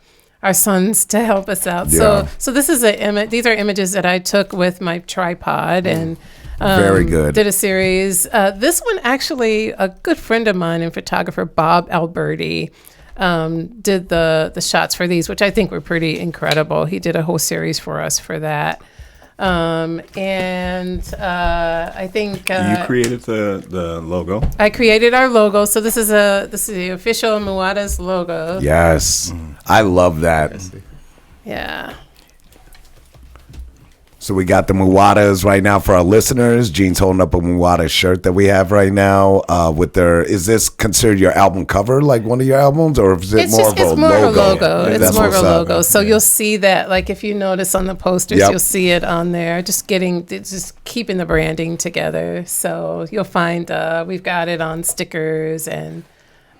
sons to help us out. Yeah. So this is these are images that I took with my tripod and. Very good. Did a series. This one, actually, a good friend of mine and photographer, Bob Alberti, did the shots for these, which I think were pretty incredible. He did a whole series for us for that. I think you created the logo. I created our logo. So this is the official Muatas logo. Yes. I love that. Yeah. So we got the Muatas right now for our listeners. Jean's holding up a Muata shirt that we have right now. Is this considered your album cover, like one of your albums, or is it more of a logo? It's more of a logo. So you'll see that, like if you notice on the posters, you'll see it on there. Just keeping the branding together. So you'll find we've got it on stickers and.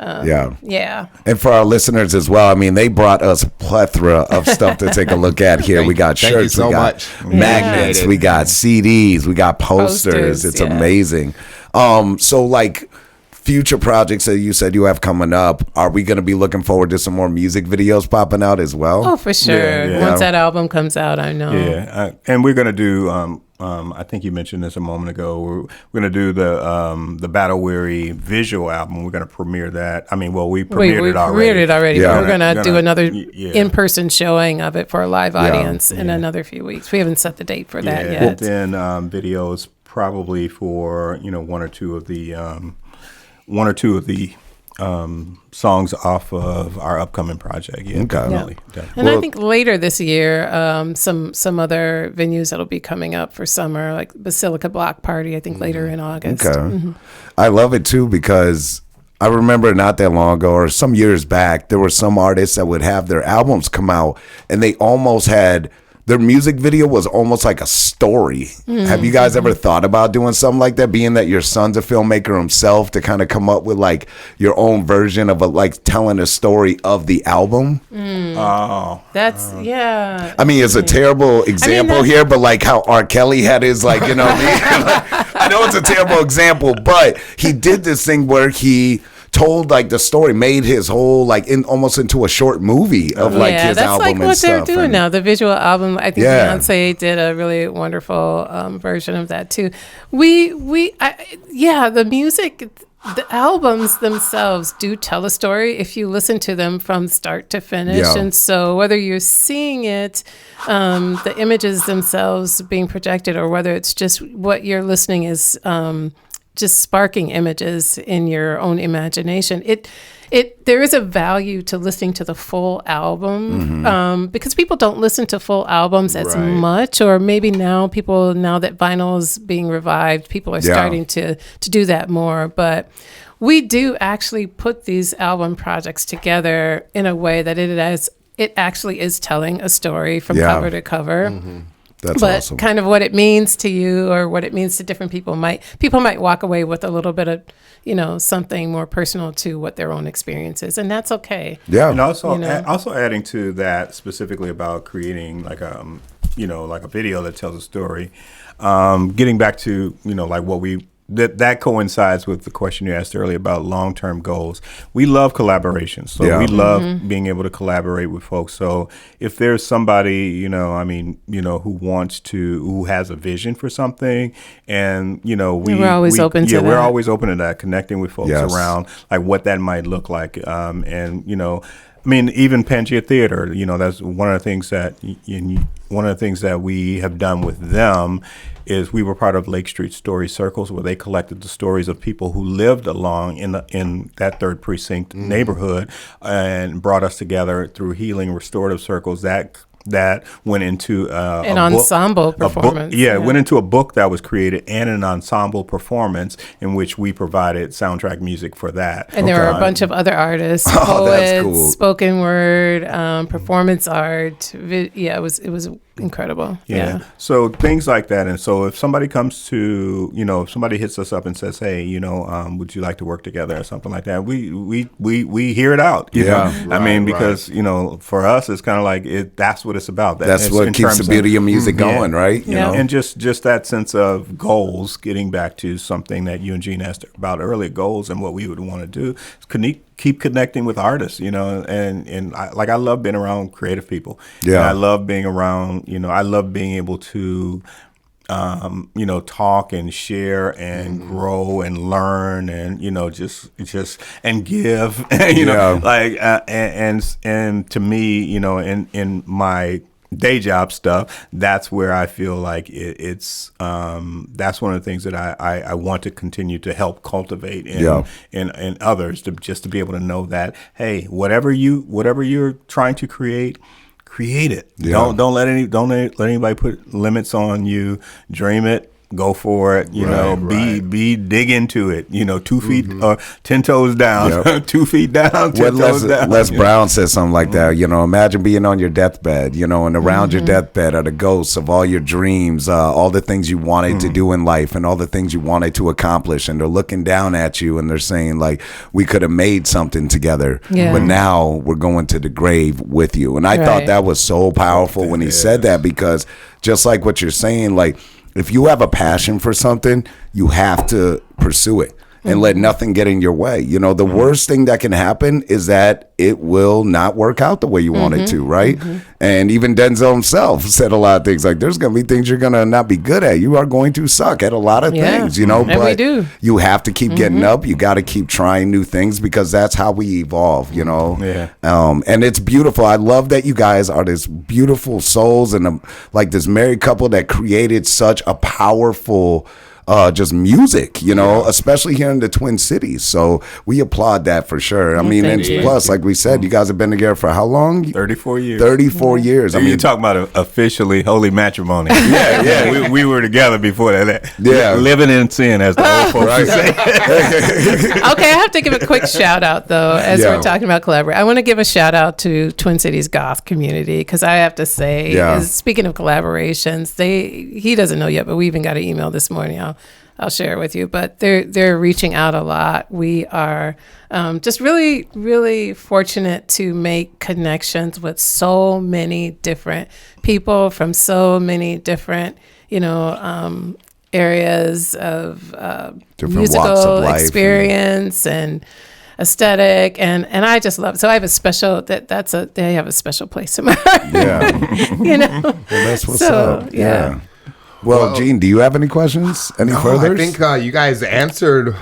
Yeah. And for our listeners as well, I mean, they brought us a plethora of stuff to take a look at here. We got shirts, we got magnets, we got CDs, we got posters. It's amazing. So like future projects that you said you have coming up, are we going to be looking forward to some more music videvideos popping out as well? Oh, for sure. Yeah. Once that album comes out, I know. Yeah. And we're going to do, I think you mentioned this a moment ago. We're going to do the Battle Weary visual album. We're going to premiere that. I mean, we premiered it already. We premiered it already. Yeah. We're going to do another in-person showing of it for a live audience in another few weeks. We haven't set the date for that yet. Then videos probably for one or two of the songs off of our upcoming project. Yeah, definitely. And I think later this year, some other venues that'll be coming up for summer, like Basilica Block Party, I think later in August. Okay. Mm-hmm. I love it too because I remember not that long ago or some years back, there were some artists that would have their albums come out and they almost had their music video was almost like a story. Mm-hmm. Have you guys ever thought about doing something like that, being that your son's a filmmaker himself, to kind of come up with like your own version of like telling a story of the album? That's I mean, it's a terrible example here, but like how R. Kelly had his like, you know what I mean? Like, I know it's a terrible example, but he did this thing where he told like the story, made his whole like almost into a short movie of like his album like and what stuff. they're doing now. The visual album, I think Beyonce did a really wonderful version of that too. The music, the albums themselves do tell a story if you listen to them from start to finish. Yeah. And so whether you're seeing it, the images themselves being projected, or whether it's just what you're listening is just sparking images in your own imagination. There is a value to listening to the full album, because people don't listen to full albums as much, or maybe now that vinyl is being revived, people are starting to do that more. But we do actually put these album projects together in a way that it actually is telling a story from cover to cover. Mm-hmm. That's but awesome. Kind of what it means to you, or what it means to different people might walk away with a little bit of, something more personal to what their own experience is, and that's okay. Yeah. And also adding to that specifically about creating like a video that tells a story. Getting back to like what we. That coincides with the question you asked earlier about long-term goals. We love collaboration. So we love being able to collaborate with folks. So if there's somebody, who has a vision for something, and, we're always open to that. We're always open to that, connecting with folks around like what that might look like. Even Pangea Theater, that's one of the things that we have done with them is we were part of Lake Street Story Circles, where they collected the stories of people who lived along in that 3rd Precinct neighborhood, and brought us together through healing restorative circles that that went into an ensemble performance. Went into a book that was created and an ensemble performance in which we provided soundtrack music for that. And there were a bunch of other artists, poets, cool. Spoken word, performance art. It was incredible. Yeah. So things like that. And so if somebody comes to, if somebody hits us up and says, hey, would you like to work together or something like that, we hear it out. You know? Right, I mean, because, for us, it's kind of like that's what it's about. That's what keeps the beauty of music going, right? You know? And just that sense of goals, getting back to something that you and Gene asked about earlier, goals and what we would want to do is keep connecting with artists, and I love being around creative people. Yeah. And I love being around, I love being able to, talk and share and grow and learn and, just and give, and to me, in my day job stuff, that's where I feel like it's that's one of the things that I want to continue to help cultivate in others, to be able to know that, hey, whatever you're trying to create it. Don't let anybody put limits on you. Dream it. Go for it, be dig into it, 2 feet, 10 toes down, 2 feet down, 10 toes down. Les Brown says something like that, imagine being on your deathbed, and around your deathbed are the ghosts of all your dreams, all the things you wanted to do in life and all the things you wanted to accomplish. And they're looking down at you and they're saying, like, we could have made something together, but now we're going to the grave with you. And I thought that was so powerful when he said that, because just like what you're saying, like, if you have a passion for something, you have to pursue it and let nothing get in your way. The worst thing that can happen is that it will not work out the way you want it to, right? And even Denzel himself said a lot of things like, there's going to be things you're going to not be good at. You are going to suck at a lot of things, and but we do. You have to keep getting up. You got to keep trying new things, because that's how we evolve, and it's beautiful. I love that you guys are this beautiful souls and like this married couple that created such a powerful just music, especially here in the Twin Cities. So we applaud that for sure. I mean, and plus, like we said, you guys have been together for how long? 34 years. 34 years. I mean, you're talking about officially holy matrimony. We were together before that. Yeah. Living in sin, as the old folks would say. Okay, I have to give a quick shout out, though, as we're talking about collaborate. I want to give a shout out to Twin Cities goth community, because I have to say, speaking of collaborations, he doesn't know yet, but we even got an email this morning. I'll share it with you, but they're reaching out a lot. We are just really, really fortunate to make connections with so many different people from so many different, areas of different musical walks of life experience and aesthetic, and I just love it. So I have a special they have a special place in my heart. Well, that's what's up. Yeah. Well, Gene, do you have any questions? Any further? I think you guys answered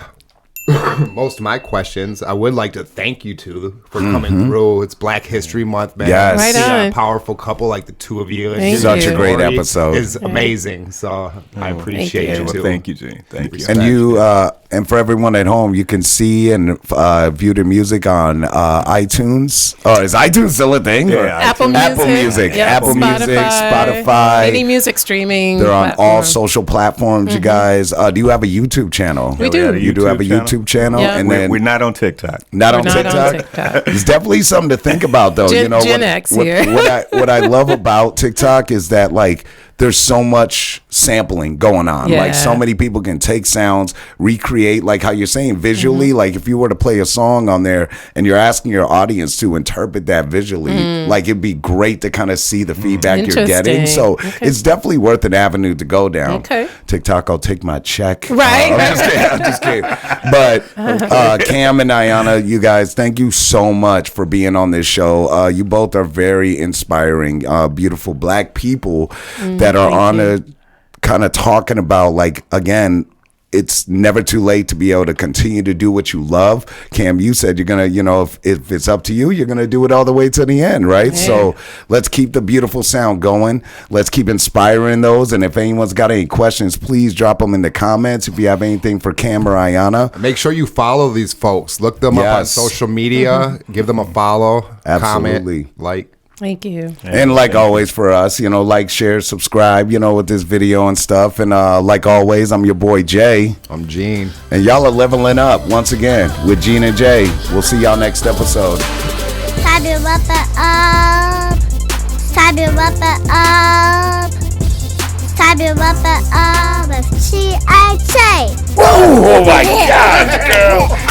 most of my questions. I would like to thank you two for coming through. It's Black History Month, man. Yes. Right on. A powerful couple like the two of you. Such a great episode. It's amazing. So I appreciate you too. Thank you, Gene. Thank you. And you, and for everyone at home, you can see and view the music on iTunes. Oh, is iTunes still a thing? Yeah, Apple Music. Apple Music, Spotify. Any music streaming. They're on all social platforms, you guys. Do you have a YouTube channel? We do. You do have a YouTube channel? Yeah. And then we're not on TikTok. Not on TikTok. It's definitely something to think about, though. Gen X here. What I love about TikTok is that, like, there's so much sampling going on. Like, so many people can take sounds, recreate, like how you're saying, visually. Like, if you were to play a song on there and you're asking your audience to interpret that visually, like, it'd be great to kind of see the feedback you're getting. So it's definitely worth an avenue to go down. TikTok, I'll take my check. Right. I'm just kidding. But Cam and Ayanna, you guys, thank you so much for being on this show. You both are very inspiring, beautiful Black people that are on a kind of talking about, like, again, it's never too late to be able to continue to do what you love. Cam, you said you're going to, if it's up to you, you're going to do it all the way to the end, right? So let's keep the beautiful sound going. Let's keep inspiring those. And if anyone's got any questions, please drop them in the comments. If you have anything for Cam or Ayanna. Make sure you follow these folks. Look them up on social media. Give them a follow, comment, like. Thank you. And like always for us, like, share, subscribe, with this video and stuff. And like always, I'm your boy Jay. I'm Gene. And y'all are leveling up once again with Gene and Jay. We'll see y'all next episode. Sabi Wapa up. Sabi Wapa up. Sabi Wapa up with Chi. Oh my God, girl.